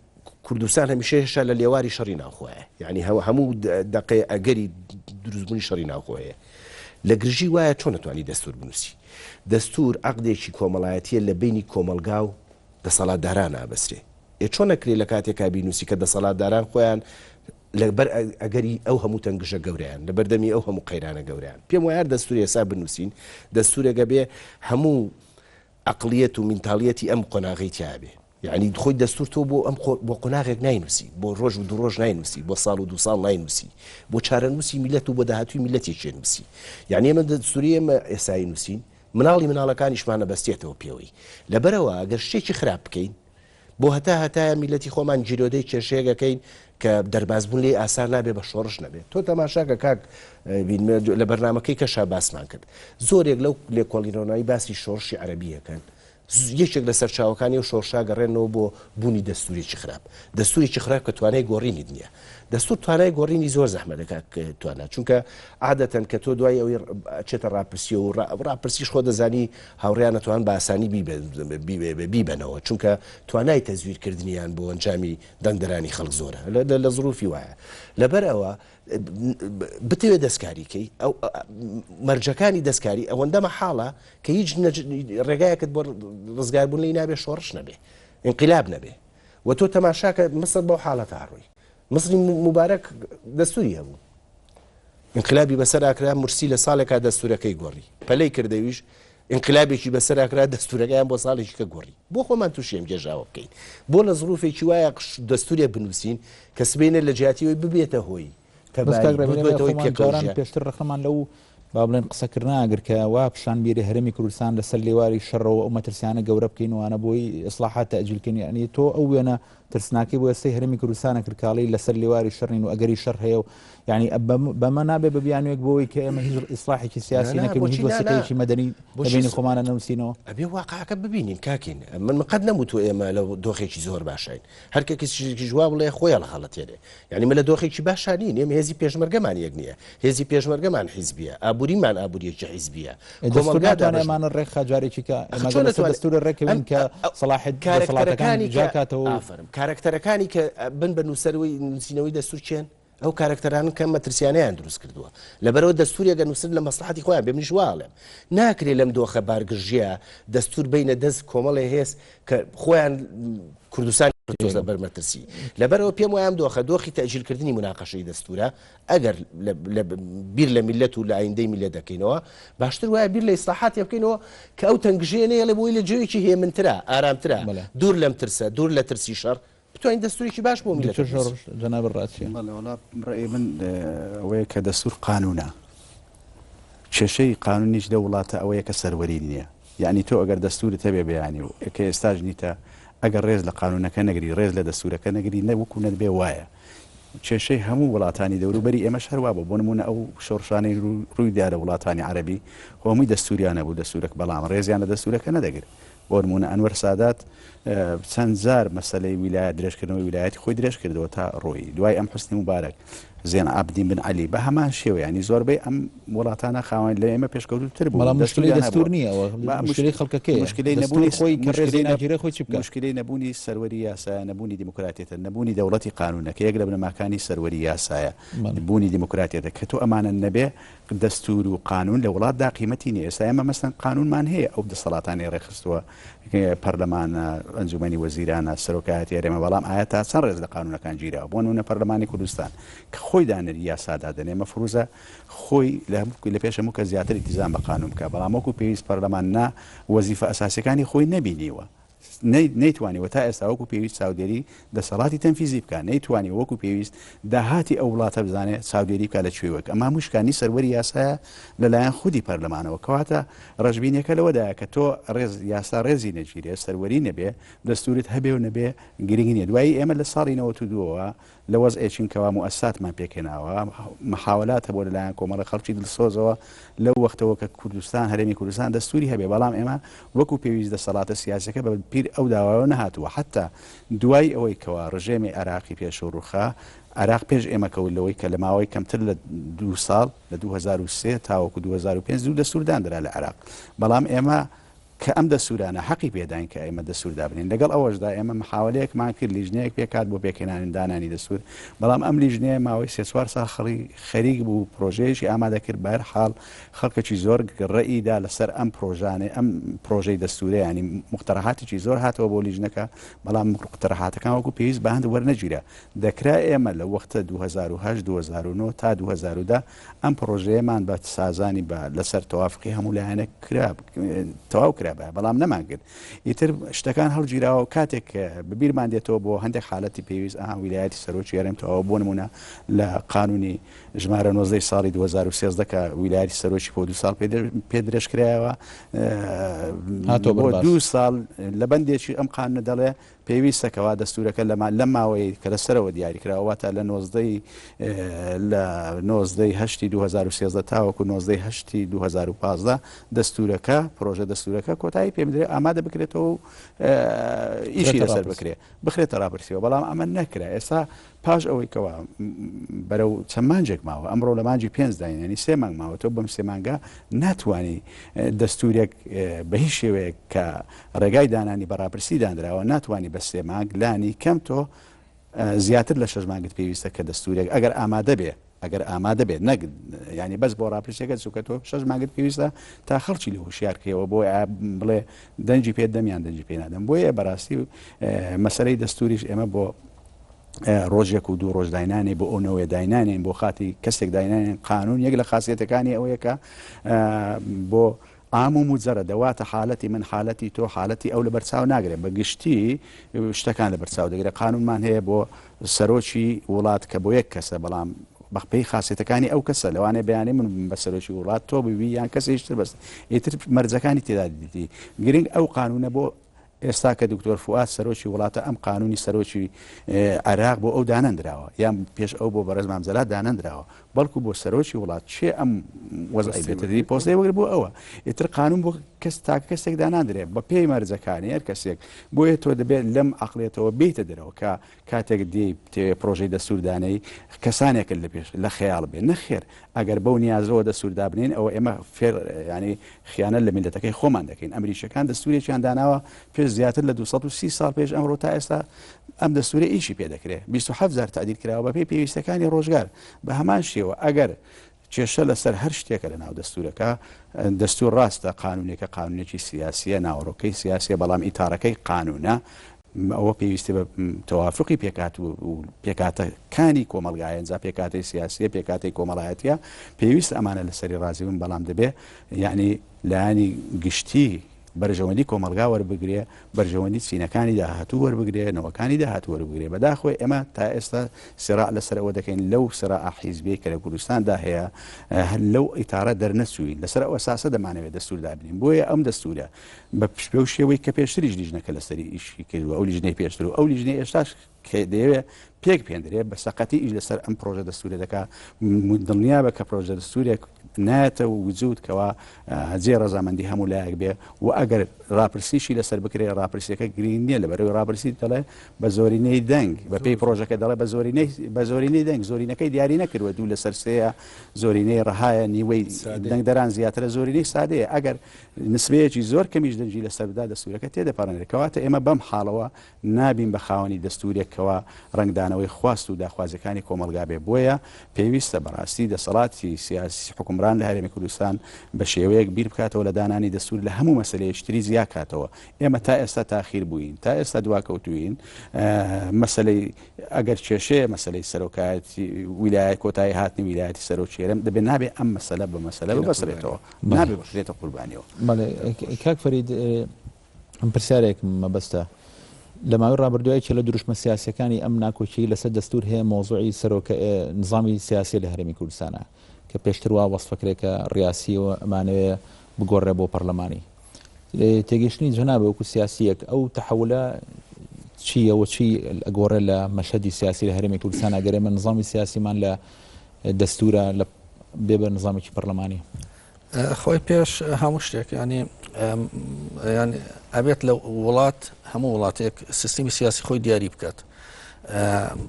کوردستان هەمیشەیەشە لە لێواری شەڕی ناوخۆیە یعنی هەموو دقەیە ئەگەری دروستبوونی شەڕی ناوخۆیە لە گرژی وایە چۆن نتوانی دەستور بنووسی دەستور عەقدێکی کۆمەڵایەتیە لە بینی کۆمەلگا و دەسەڵاتداران ئابەسرێ چۆن نەکرێت لە کاتێکا بینوسی کە دەسەڵاتداران خۆیان لەبەر ئەگەری ئەو هەموو تەنگژە گەوریان لە بەردەمی ئەو هەموو قەیرانە گەوریان پێم وایە دەستوری ئێستا بنووسین دەستورێکە بێ هەموو عەقلیەت و مینتاڵیەتی ئەم قۆناغەی تیابێ یعنی خۆی دەستور تۆ بۆ قۆناغێک ناینووسی بۆ ڕۆژ و دوو ڕۆژ ناینووسی بۆ ساڵ و 2 ساڵ ناینووسی بۆ چارەنووسی میلەت و بۆ داهاتووی میلەتێکی نووسی یعنی ئێمە دەستوری ئێمە ئێستایی نووسین مناڵی مناڵەکانیشمانە بەستێتەوە پێوەی لەبەرەوە ئەگەر شتێکی خراپ بکەین بۆ هەتایە میلەتی خۆمان جیرۆدەی کێشەیەکەکەین کە دەربازبوون لێ ئاسان نابێ بە شۆڕش نەبێت تۆ تەماشاکە کاک لە بەرنامەکەی کەشا باسمان کرد زۆرێک لەو لێکۆڵینەوەی باسی شۆڕشی عەرەبیەکەن یەکێک لە سەرچاوەکانی و شۆڕشا گەڕێنەوە بۆ بوونی دەستوریی خراپ دەستوری خراپ کە توانای گۆڕینی نییە دەستور توانای گۆڕینی زۆر زەحمەتەکە توانە چونکە عادەتەن کە تۆ دوای ئەوەی چێتە ڕاپرسی و ڕاپرسیش خۆ دەزانی هاوڕێیان نەتوان بە ئاسانی بیبەنەوە چونکە توانای تەزویرکردنیان بۆ ئەنجامی دەنگدەرانی خەڵک زۆرە لە زروفی وایە لەبەر ئەوە بتەوێت دەستکاریکەی ئەو مەرجەکانی دەستکاری ئەوەندە مەحاڵە کە هیچ ڕێگایەکت بۆ ڕزگاربوون لی نابێ شۆڕش نەبێ انقلاب نەبێ و تۆ تەماشاکە مەسەر بەو حاڵەتە ڕووی مصری مبارەک دەستوری هەبوو انقلابی بەسەر ئاکرا مرسی لە ساڵێکا دەستورەکەی گۆڕی پەلەی کردەویش انقلابێکی بەسەر ئاکرا دەستورەکەیان بۆ ساڵێکی کە گۆڕی بۆ خۆمان تووشێم گێژاوە بکەین بۆ لە زروفێکی وایە دەستورێ بنووسین کە سبەینە لە جیاتیەوەی ببێتە هۆی پێشتر ڕخەمان لەو با بڵێن قسەکردنا ئەگەر کە وا پیشانبیری هەرێمی کوردستان لەسەر لێواری شەڕەوە ئەو مەترسیانە گەورە بکەین وانە بۆی ئیسلاحات تەئجیلکردنی یعنی تۆ ئەو وێنە ترسناکی بۆ ئێستای هەرێمی کوردستانە کردکاڵی لەسەر لێواری شەڕین و ئەگەری شەڕ هەیە و یعنی بەمە نابێ بە بیانوێک بۆی کە ئێمە هیچ ئیسلاحێکی سیاسی نەکەین هیچ وەسیلەیەکی مەدەنی بینی خۆمانە نەنووسینەوە ئەبێ واقعەکە ببینین کاکین من قەت نەموتوە ئێمە لە دۆخێکی زۆر باشین هەر کەسێکی جواب بڵێ خۆیان لە خەڵەتێنێ یعنی من لە دۆخێکی باشانین ئێمە هێزی پێشمەرگەمان یەک نییە هێزی پێشمەرگەمان حیزبیە ئابووریمان ئابووریەکی حیزبیە دەستوراتوانێمانە ڕێکخا جارێکی کە دەستور ڕێکەوین کە سەلاحێت کارەکتەرەکانی جاکاتەوە کارەکتەرەکانی کە بن بە نووسەرەوەی نووسینەوەی دەستور چێن ئەو کارەکتەران کە مەترسیانەیان دروست کردووە لەبەرەوە دەستوریەکە نووسن لە مەسلحەتی خۆیان بێ منیش واڵێم ناکرێت لەم دۆخە بارگژیە دەستور بینە دەست کۆمەڵی هێز کە خۆیان کوردستان تۆزە بەرمەترسی لەبەرەوە پێم وایە دۆخە دۆخی تەجیلکردنی مناقەشەی دەستورە ئەگەر بیر لە میلەت و لە ئایندەی میلەت دەکەینەوە باشتر وایە بیر لە ئیسلاحاتی بکەینەوە کە ئەو تەنگژێنەیە لە بۆی لە جوێیەکی هێمنترە ئارامترە دوور لەم ترسە دوور لە ترسی شەڕ بتوانین دەستوریکی باش بۆ میلەت جەناب ڕاستی ڕێی من ئەوەیە کە دەستور قانونە کێشەی قانونیش لە وڵاتە ئەوەیە کە سەروەری نییە یعنی تۆ ئەگەر دەستورت هەبێ بەیانی و کە ئێستاژ نیتە ئەگەر ڕێز لە قانونەکە نەگری ڕێز لە دەستورەکە نەگری نەوەکو نەبێ وایە کێشەی هەموو وڵاتانی دەوروبەری ئێمە شەروا بۆ نمونە ئەو شۆڕشانەی ڕووی دیارە وڵاتانی عەربی هەمووی دەستوریانە بوو دەستورەک بەڵام ڕێزیان لە دەستورەکە نەدەگرت بۆ نمونە ئەنوەر سادات چەند جار مەسەلەی ویلایەت درێژکردنەوەی ویلایەتی خۆی درێژ کردەوە تا ڕۆی دوای ئەم حوسنی مبارەک زێن عەبدین بن عەلی بە هەمان شێوە ینی زۆربەی ئەم وڵاتانە خاوەن لە ئێمە پێشکەوتوتر بوو بەڵام مشکلی دەستور نییە مشکلی خەڵکەکەی مشکلەی نەبوونی خۆی کەڕێزی ناگیرێ خۆی چ بکات مشکلەی نەبوونی سەروەری یاسایە نەبوونی دیموکراتیەتە نەبوونی دەوڵەتی قانونەکە یەک لە بنەماکانی سەروەری یاسایە بوونی دیموکراتیەتە کە تۆ ئەمانە نەبێ دەستور و قانون لە وڵاتدا قیمەتی نییە ئێستا ئێمە مەسەن قانونمان هەیە ئەو دەسەڵاتانی ڕێخستووە پەرلەمانە ئەنجومەنی وەزیرانە سەرۆکایەتی هەرێمە بەڵام ئایا تا چەند ڕێز لە قانونەکان گیراوە بۆ نمونە پەرلەمانی کوردستان کە خۆی دانەری یاسادا دەنێ مەفروزە خۆی لە پێش هەموو کە زیاتر التیزام بە قانون بکە بەڵام وەکو پێویست پەرلەمان نا وەزیفە ئەساسیەکانی خۆی نەبینیوە نەیتوانیوە تا ئێستا وەکو پێویست چاودێری دەسەڵاتی تەنفیزی بکە نەیتوانی وەکو پێویست داهاتی ئەو وڵاتە بزانێت چاودێری بکە لە کوێوەک ئەمە مشکانی سەروەری یاسایە لەلایەن خودی پەرلەمانەوە کەواتە ڕژبینیەکە لەوەدایە کە تۆ ڕێز یاسا ڕێزی نەگیرێ سەروەری نەبێ دەستورت هەبێ و نەبێ گرنگ نیە دوایی ئێمە لە ساڵی 92ەوە لە وەزئێکینکەوا موئەسساتمان پێکێناوە محاولات هەبوو لەلایەن کۆمەڵە خەڵکی دڵسۆزەوە لەو وەختەوە کە کوردستان هەرێمی کوردستان دەستوری هەبێ بەڵام ئێمە وەکو پێویست دەسەڵاتە سیاسەکە بە پیر ئەو داوایەوە نەهاتووە حتا دوای ئەوەی کەوا ڕژێمی عێراقی پێش و ڕوخا عێراق پێش ئێمە کەوتلەوەی کە لە ماوەی کەمتر لە 2 ساڵ لە 2003 تاوەکو 2005 دوو دەستورداندرا لە عێراق بەڵام ئێمە کە ئەم دەسوورانە حەقی پێداین کە ئێمە دەسووردا بنین لەگەڵ ئەوەشدا ئێمە محاولەیەکمان کرد لیژنەیەک پێکات بۆ پێکێنانی دانانی دەسوور بەڵام ئەم لیژنەیە ماوەی 3-4 ساڵ خەریک بوو پرۆژەیەشی ئامادە کرد بە هەر حاڵ خەڵکێکی زۆر ڕەئیدا لەسەر ئەم پرۆژانەی ئەم پرۆژەی دەستورە ینی مقتەرەحاتێکی زۆر هاتەوە بۆ لیژنەکە بەڵام مقتەرەحاتەکان وەکو پێویست بە هەند وەرنەگیرە دەکرا ئێمە لە وەختە 2008 2009 تا 2010 ئەم پرۆژەیەمان بە سازانی بە لەسەر تەوافقی هەموو لایەنە تەواو کرا بەڵام نەمان کرد ئیتر شتەکان هەڵگیراوە کاتێک ببیرمان دێتەوە بۆ هەندێک حالەتی پێویست ویلایەتی سەرۆکی هەرێمەوە بۆ نمونە لە قانونی ژمارە 19 ساڵی 2013 کە ویلایەتی سەرۆکی بۆ 2 ساڵ پێ درێژکرایەوە بۆ 2 ساڵ لە بەندێکی ئەم قانونە دەڵێ پێویستەکەوا دەستورەکە لە ماوەی کە لەسەرەوە دیاریکراوە تا لە 1970 2013 تاوەکو 1970 2015 دەستورەکە پرۆژە دەستورەکە کۆتایی پێ بدرێت ئامادە بکرێتەوە ئیشی لەسەر بکرێت بخرێتە ڕاپرسیەوە بەڵام ئەمە نەکرا ئێستا پاش ئەوەی کەوا بەرەو چەند مانجێک ماوە ئەمڕۆ لە مانجی 5 داین ینی 3 مانگ ماوە تۆ بەم 3 مانگە ناتوانانی دەستورێک بە هیچ شێوەیە کە ڕێگای دانانی بەڕاپرسی دانراوە ناتوانانی بە 3 مانگ لانی کەم تۆ زیاتر لە 6 مانگت پێویستە کە دەستورێک ئەگەر ئامادە بێ ئەگەر ئامادە بێت نەک ینی بەس بۆ ڕاپرسیەکە چووکەتەوە 6 مانگت پێویستە تا خەڵکی لە هوشیارکەوە بۆ بڵێ دەنجی پێ دەمیان دەنجی پێ نادەم بۆیە بەڕاستی مەسەلەی دەستوریش ئێمە بۆ ڕۆژێک و 2 ڕۆژ داینانێ بۆ ئەوەوەی داینانێن بۆ خاتی کەسێک داینانێن قانون یەک لە خاصیەتەکانی ئەوەیە کە بۆ عام و مجرد دەواتە حالەتی من حالەتی تۆ حالەتی ئەو لە بەرچاو ناگرێت بە گشتی شتەکان لە بەرچاو دەگرێت قانونمان هەیە بۆ سەرۆکی وڵات کە بۆ یەک کەسە بەڵام بەخپەی خاصیەتەکانی ئەو کەسە لەوانێ بەیانی من بە سەرۆکی وڵات تۆ ببی یان کەسێکتر بەست ئیتر مەرجەکانی تێدا دیتی گرنگ ئەو قانونە بۆ ئێستا کە دکتۆر فواد سەرۆکی وڵاتە ئەم قانونی سەرۆکی عێراق بۆ ئەو دانەندراوە یان پێش ئەو بۆ بەڕێز مامزەلات دانەندراوە بەڵکو بۆ سەرۆکی وڵات چێ ئەم وەزعی بێتەدی پۆستەی وەگر بۆ ئەوە ئیتر قانون بۆ کەس تاکە کەسێک داناندرێت بە پێی مەرجەکانی هەر کەسێک بۆیە تۆ دەبێت لەم عقلێتەوە بیتە دەرەوە کە کاتێک دی پرۆژەی دەستوردانەی کەسانێکن لە پێش لە خەیاڵ بێ نەخێر ئەگەر بەو نیازەوە دەستووردا بنین ئەوە ئێمە فێر ینی خیانەت لە میلەتەکەی خۆمان دەکەین ئەمریکیەکان دەستورێکیان داناوە پێش زیاتر لە 230 ساڵ پێش ئەمڕۆ تا ئێستا ئەم دەستورە ئیشی پێ دەکرێت 27 تعدیل کراوە بە پێی پێویستەکانی ڕۆژگار بە هەمان شێوە ئەگەر کێشە لەسەر هەر شتێکە لە ناو دەستورەکە دەستور ڕاستە قانونێکە قانونێکی سیاسیە ناوەڕۆکەی سیاسیە بەڵام ئیتارەکەی قانونە ئەوە پێویستە بە تەوافقی پێکات و پێکاتەکانی کۆمەلگایە ئەنجا پێکاتی سیاسی پێکاتی کۆمەڵایەتە پێویست ئەمانە لەسەری ڕازی بن بەڵام دەبێ یعنی لایانی گشتی بەرژەوەندی کۆمەلگا وەربگرێ بەرژەوەندی چینەکانی داهاتوو وەربگرێ نەوەکانی داهاتوو وەربگرێ بەداخۆی ئێمە تا ئێستا سێراع لەسەرەوە دەکەین لەو سەراع حیزبی کە لە کوردستاندا هەیە لەو ئیتارە دەرنەچووین لەسەر ئەوە ساسە دەمانەوێت دەستور دابنین بۆیە ئەم دەستورە بە پشت و شێوەی کە پێشتریش لیژنەکە لەسەری ئیشی کردووە ئەو لیژنەی پێشتر و ئەو لیژنەی ئێستاش کە دەیەوێت پێک پێندرێت بە سەقەتی ئیش لەسەر ئەم پرۆژە دەستورە دەکات دڵنیا بە کە پرۆژە دەستورێک نایەتە وجود کەوا جێ ڕەزامەندی هەموو لایەک بێ و ئەگەر ڕاپرسیشی لەسەر بکرێ ڕاپرسیەکە گرنگ نییە لەبەرەوەی ڕاپرسی دەڵێ بە زۆرینەی دەنگ بە پێی پرۆژەکە دەڵێ بە زۆرینەی دەنگ زۆرینەکەی دیاری نەکردووە دوو لەسەر سەیە زۆرینەی ڕەهایە نیوەی دەنگدەران زیاترە زۆرینەی سادەیە ئەگەر نسبەیەکی زۆر کەمیش دەنجی لەسەر بدا دەستورەکە تێدەپەڕێنێت کەواتە ئێمە بەم حاڵەوە نابین بە خاوەنی دەستورێکەوە ڕنگدانەوەی خواست و داخوازەکانی کۆمەلگا بێ بۆیە پێویستە بەڕاستی دەسەڵاتی سیاسی حکومران لە هەرێمی کوردستان بە شێوەیەک بیر بکاتەوە لە دانانی دەستور لە هەموو مەسلەیەشتری زیاد کاتەوە ئێمە تا ئێستا تاخیر بووین تا ئێستا دواکەوتوین مەسلەی ئەگەر کێشەیە مەسلەی سەرۆکایەتی ویلایەت کۆتایی هاتنی ویلایەتی سەرۆکێرم دەبێت نابێ ئەم مەسەلە بە مەسەلە ببەسرێتەوە نابێ بەخرێتە قوربانیەوە کاک فەرید ئەم پرسیارێک مەبەستە لە ماوەی ڕابردوایی لە دروشمە سیاسەکانی ئەم ناکۆچی لەسەر دەستور هەیە مۆزوعی سەرۆکە نظامی سیاسی لە هەرێمی کوردستانە کە پێشتر وا وەسفەکرێکە ڕاستیەوە ئەمانەوێ بگۆڕێ بۆ پەرلەمانی تێگەشتنی جەنابە وەکو سیاسیەک ئەو تەحولە چیەوە چی ئەگۆڕێ لە مەشهدی سیاسی لە هەرێمی کوردستان ئەگەرێمە نظامی سیاسیمان لە دەستورە لە بێ بە نظامێکی پەرلەمانی خۆی پێش هەموو شتێک ینی ئەبێت لە وڵات هەموو وڵاتێک سیستمی سیاسی خۆی دیاری بکات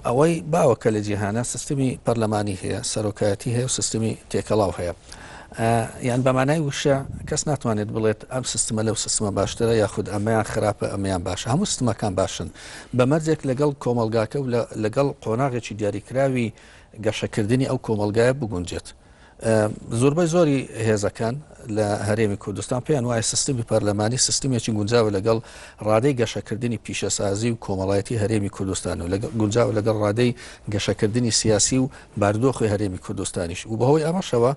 ئەوەی باوەکە لە جیهانە سیستمی پەرلەمانی هەیە سەرۆکایەتی هەیە و سیستمی تێکەڵاو هەیە یان بەمانای وشە کەس ناتوانێت بڵێت ئەم سیستمە لەو سیستمە باشترە یاخود ئەمەیان خراپە ئەمەیان باشە هەموو سیستمەکان باشن بەمەرجێک لەگەڵ کۆمەلگاکە و لەگەڵ قۆناغێکی دیاریکراوی گەشەکردنی ئەو کۆمەلگایە بگونجێت زۆربەی زۆری هێزەکان لە هەرێمی کوردستان پێیان وایە سیستمی پەرلەمانی سیستمێکی گونجاوە لەگەڵ ڕادەی گەشەکردنی پیشەسازی و کۆمەڵایەتی هەرێمی کوردستان و گونجاوە لەگەڵ ڕادەی گەشەکردنی سیاسی و باردۆخی هەرێمی کوردستانیش و بەهۆی ئەمەشەوە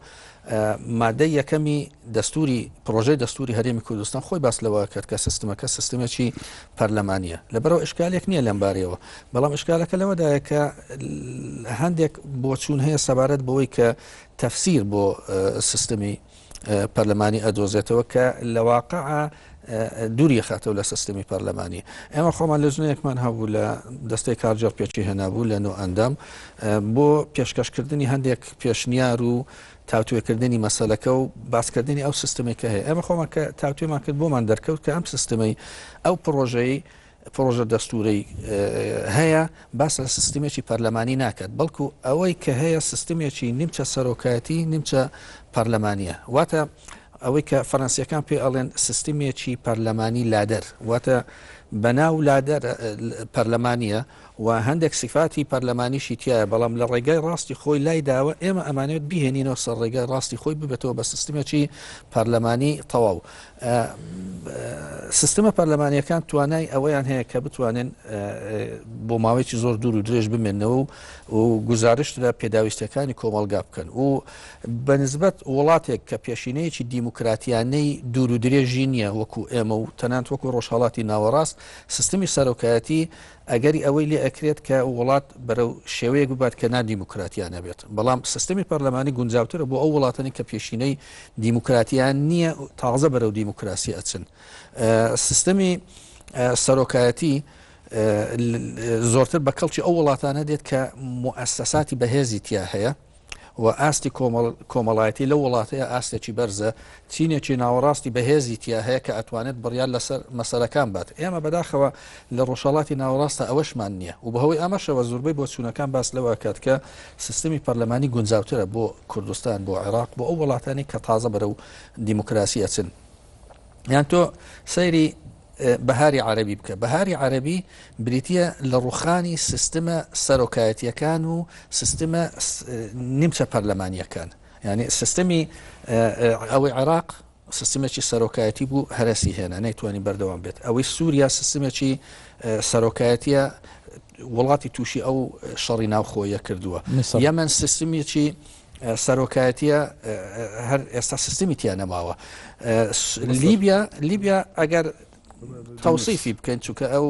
مادەی یەکەمی دەستوری پرۆژەی دەستوری هەرێمی کوردستان خۆی باس لەوە کرد کە سیستمەکە سیستمێکی پەرلەمانیە لەبەرەوە ئشکالێک نییە لەمبارەوە بەڵام ئشکالەکە لەوەدایە کە هەندێک بۆچوون هەیە سەبارەت بەوەی کە تەفسیر بۆ سیستمی پەرلەمانی ئەدۆزێتەوە کە لە واقع دووری خاتەوە لە سیستمی پەرلەمانی ئێمە خۆمان لە ژنەیەکمان هەبوو لە دەستەی کارجار پێچی هێنابوو لە نۆ ئەندام بۆ پێشکەشکردنی هەندێک پێشنیار و تاوتوێکردنی مەسەلەکە و باسکردنی ئەو سیستمێکە هەیە ئێمە خۆمان کە تاوتوێمان کرد بۆمان دەرکەوت کە ئەم سیستمی ئەو پرۆژە دەستوری هەیە باس لە سیستمێکی پەرلەمانی ناکات بەڵکو ئەوەی کە هەیە سیستمێکی نیمچە سەرۆکایەتی نیمچە پەرلەمانیە واتە ئەوەی کە فەڕەنسیەکان پێ ئەڵێن سیستمێکی پەرلەمانی لادەر واتە بەناو لادەر پەرلەمانیە و هەندێک سیفاتی پەرلەمانیشی تایە بەڵام لە ڕێگای ڕاستی خۆی لای داوە ئێمە ئەمانێت بهێنینەوە سەر ڕێگای ڕاستی خۆی ببێتەوە بە سیستمێکی پەرلەمانی تەواو سیستمە پەرلەمانیەکان توانای ئەوەیان هەیە کە بتوانن بۆ ماوەیەکی زۆر دوور و درێژ بمێنەوە و گزارش لە پێداویستەکانی کۆمەلگا بکەن و بەنسبەت وڵاتێک کە پێشینەیەکی دیموکراتیانەی دوور و درێژی نییە وەکو ئێمە و تەنانەت وەکو ڕۆژهەڵاتی ناوەڕاست سیستمی سەرۆکایەتی ئەگەری ئەوەی لێ ئەکرێت کە وڵات بەرەو شێوەیەک ببات کە نادیموکراتیانە بێت بەڵام سیستمی پەرلەمانی گونجاوترە بۆ ئەو وڵاتانی کە پێشینەی دیموکراتیان نییە تازە بەرەو دیموکراسی ئەچن سیستمی سەرۆکایەتی زۆرتر بە کەڵکی ئەو وڵاتانە دێت کە موئەسسەساتی بەهێزی تیا هەیە و ئاستی کۆمەڵایەتی لە وڵاتەیە ئاستێکی بەرزە چینێکی ناوەڕاستی بەهێزی تیا هەیە کە ئەتوانێت بڕیار لەسەر مەسەلەکان بات ئێمە بەداخەوە لە ڕۆژهەڵاتی ناوەڕاستە ئەوەشمان نییە و بەهۆی ئەمەشەوە زۆربەی بۆ چوونەکان باس لەوە کات کە سیستمی پەرلەمانی گونجاوترە بۆ کوردستان بۆ عێراق بۆ ئەو وڵاتانی کە تازە بەرەو دیموکراسی ئەچن یان تۆ سەیری بەهاری عەرەبی بکە بەهاری عەرەبی بریتیە لە ڕوخانی سیستمە سەرۆکایەتیەکان و سیستمە نیمچە پەرلەمانیەکان یعنی سیستمی ئەوەی عێراق سیستمێکی سەرۆکایەتی بوو هەرسی هێنا نەیتوانی بەردەوام بێت ئەوەی سووریا سیستمێکی سەرۆکایەتیە وڵاتی تووشی ئەو شەڕی ناوخۆیە کردووە یەمەن سیستمێکی سەرۆکایەتیە هەر ئێستا سیستمی تیا نەماوە لیبیا ئەگەر تەوسیفی بکەین چونکە ئەو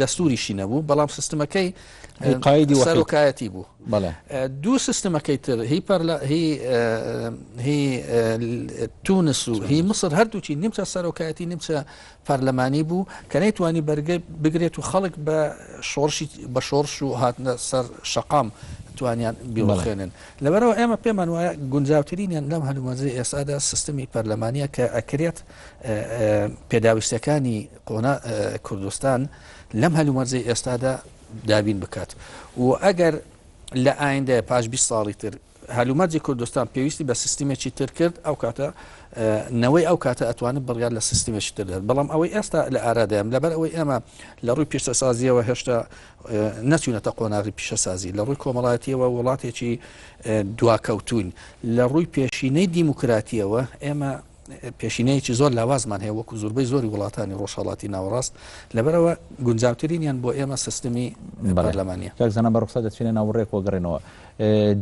دەستوریشی نەبوو بەڵام سیستمەکەی سەرۆکایەتی بوو دوو سیستمەکەی تر هی تونس و هی مصر هەردووچی نیمچە سەرۆکایەتی نیمچە پەرلەمانی بوو کە نەیتوانی بەرگە بگرێت و خەڵک بە شۆڕش و هاتنە سەر شەقام توانیان بیڵخێنن لەبەرەوە ئێمە پێمان وایە گونجاوترینیان لەم هەلومەرجەی ئێستادا سیستمی پەرلەمانیە کە ئەکرێت پێداویستەکانی قۆنا کوردستان لەم هەلومەرجەی ئێستادا دابین بکات و ئەگەر لە ئایندە پاش 20 ساڵی تر هەلومەرجی کوردستان پێویستی بە سیستمێکی تر کرد ئەو کاتە نەوەی ئەو کاتە ئەتوانێت بڕیار لە سیستمێکی تر دێت بەڵام ئەوەی ئێستا لە ئارادەیەم لەبەر ئەوەی ئێمە لە ڕووی پیشەسازیەوە هێشتا نەچوونەتە قۆناغی پیشەسازی لە ڕووی کۆمەڵایەتیەوە وڵاتێکی دواکەوتوون لە ڕووی پێشینەی دیموکراتیەوە ئێمە پێشینەیەکی زۆر لاوازمان هەیە وەکو زۆربەی زۆری وڵاتانی ڕۆژهەڵاتی ناوەڕاست لەبەرەوە گونجاوترینیان بۆ ئێمە سیستمی پەرلەمانیە کاکزانە بە ڕوخسەت دەچێنە ناوەڕێک وەگەڕێنەوە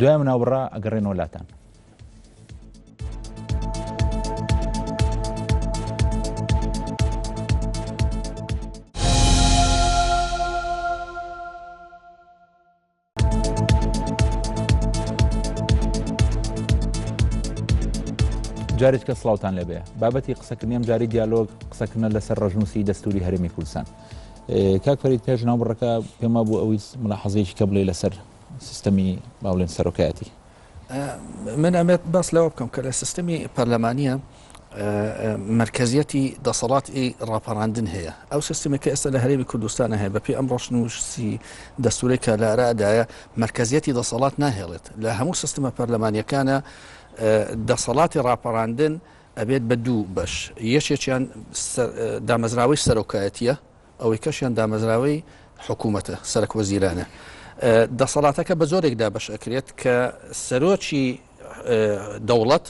دوایم ناوەڕا ئەگەڕێنەوە لاتان جارێک کە سڵاوتان لێبێ بابەتی قسەکردنیم جاری دیالۆگ قسەکردنە لەسەر ڕژنووسی دەستوری هەرێمی کوردستان کاک فەرید پێش ناوبڕەکە پێما بوو ئەوەی ملاحەزەیەکی کە بڵێ لەسەر سیستەمی باڵێن سەرۆکایەتی من ئەمێت باس لەوە بکەم کە لە سیستەمی پەرلەمانیە مرکزیەتی دەسەڵاتی ڕاپەڕاندن هەیە ئەو سیستمی کە ئێستا لە هەرێمی کوردستانە هەیە بەپێی ئەم ڕۆژنووسی دەستوری کە لە ئارادایە مرکزیەتی دەسەڵات ناهێڵێت لە هەموو سیستمە پەرلەمانیەکانە دەسەڵاتی ڕاپەڕاندن ئەبێت بە دوو بەش یەکێکیان دامەزراوەی سەرۆکایەتیە ئەوەی کەشیان دامەزراوەی حکوومەتە سەرک وەزیرانە دەسەڵاتەکە بە زۆرێکدا بەش ئەکرێت کە سەرۆکی دەوڵەت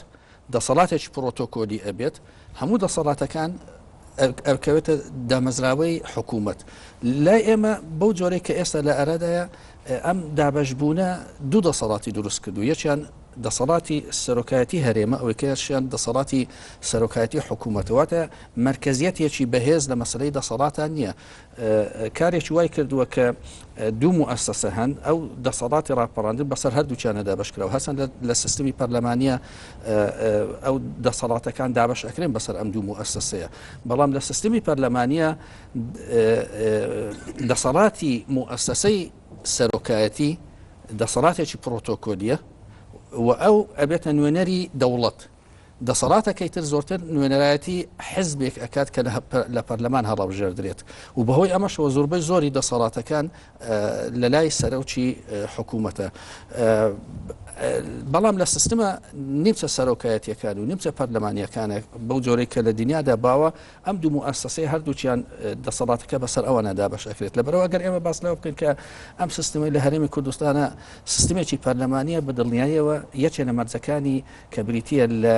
دەسەڵاتێکی پرۆتۆکۆلی ئەبێت هەموو دەسەڵاتەکان ئەکەوێتە دامەزراوەی حکوومەت لای ئێمە بەو جۆرەی کە ئێستا لە ئەرادایە ئەم دابەشبوونە دوو دەسەڵاتی دروست کردو یەکیان دەسەڵاتی سەرۆکایەتی هەرێمە ئەوەی کەشیان دەسەڵاتی سەرۆکایەتی حکوومەتەوەتە مرکزیەتێکی بەهێز لە مەسلەی دەسەڵاتان نییە کارێکی وای کردووە کە دوو موئەسسەسە هەن ئەو دەسەڵاتی ڕاپەڕاندن بەسەر هەردووچیانە دابەشکراوە هەسەن لە سیستمی پەرلەمانیە ئەو دەسەڵاتەکان دابش ئەکرێن بەسەر ئەم دوو موئەسسەسەیە بەڵام لە سیستمی پەرلەمانیە دەسەڵاتی موئەسسەسەی سەرۆکایەتی دەسەڵاتێکی پرۆتۆکۆلیە و ئەو ئەبێتە نوێنەری دەوڵەت دەسەڵاتەکەی تر زۆرتر نوێنەرایەتی حزبێک ئەکات کە لە پەرلەمان هەڵەبژێردرێت و بەهۆی ئەمەشەوە زۆربەی زۆری دەسەڵاتەکان لە لای سەرۆکی حکوومەتە بەڵام لە سیستمە نیمچە سەرۆکایەتیەکان و نیمچە پەرلەمانیەکانە بەو جۆرەی کە لە دنیادا باوە ئەم دوو موئەسسەسەی هەردووچیان دەسەڵاتەکە بەسەر ئەوەنە دابش ئەکرێت لەبەرەوە ئەگەر ئێمە باس لەوە بکەین کە ئەم سیستمی لە هەرێمی کوردستانە سیستمێکی پەرلەمانیە بە دڵنیاییەوە یەکێ لە مەرجەکانی کە بریتیە لە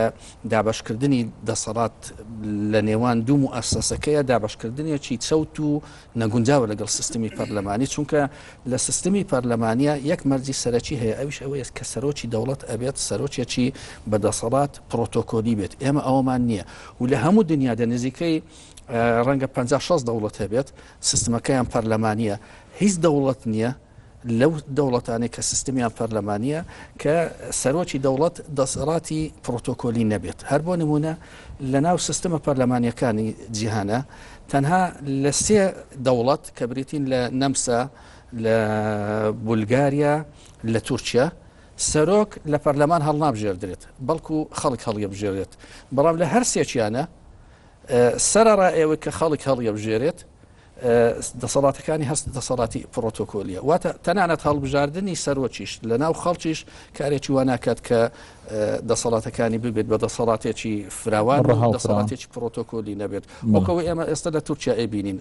دابشکردنی دەسەڵات لە نێوان دوو موئەسسەسەکەیە دابشکردنیەکی چەوت و نەگونجاوە لەگەڵ سیستمی پەرلەمانی چونکە لە سیستمی پەرلەمانیە یەک مەرجی سەرەکی هەیە ئەویش ئەوەیە کە سەرۆکی دەوڵەت ئەبێت سەرۆکێکی بەدەسەڵات پرۆتۆکۆلی بێت ئێمە ئەوەمان نییە و لە هەموو دنیادا نزیکەی ڕەنگە 50-60 دەوڵەت هەبێت سیستمەکەیان پەرلەمانیە هیچ دەوڵەت نییە لەو دەوڵەتانی کە سیستمیان پەرلەمانیە کە سەرۆکی دەوڵەت دەسەڵاتی پرۆتۆکۆلی نەبێت هەر بۆ نمونە لە ناو سیستمە پەرلەمانیەکانی جیهانە تەنها لە سێ دەوڵەت کە بریتین لە نەمسا لە بولگاریا لە تورکیا سەرۆک لە پەرلەمان هەڵنابژێردرێت بەڵکو خەڵک هەڵیەبژێرێت بەڵام لە هەر سێکیانە سەرەڕا ئێوە کە خەڵک هەڵیەبژێرێت دەسەڵاتەکانی هەست دەسەڵاتی پرۆتۆکۆلیە واتە تەنانەت هەڵبژاردننی سەرۆکیش لە ناو خەڵکیش کارێکی واناکات کە دەسەڵاتەکانی ببێت بە دەسەڵاتێکی فراوان دەسەڵاتێکی پرۆتۆکۆلی نەبێت وەکەوەی ئێمە ئێستا لە تورکیا ئەبینین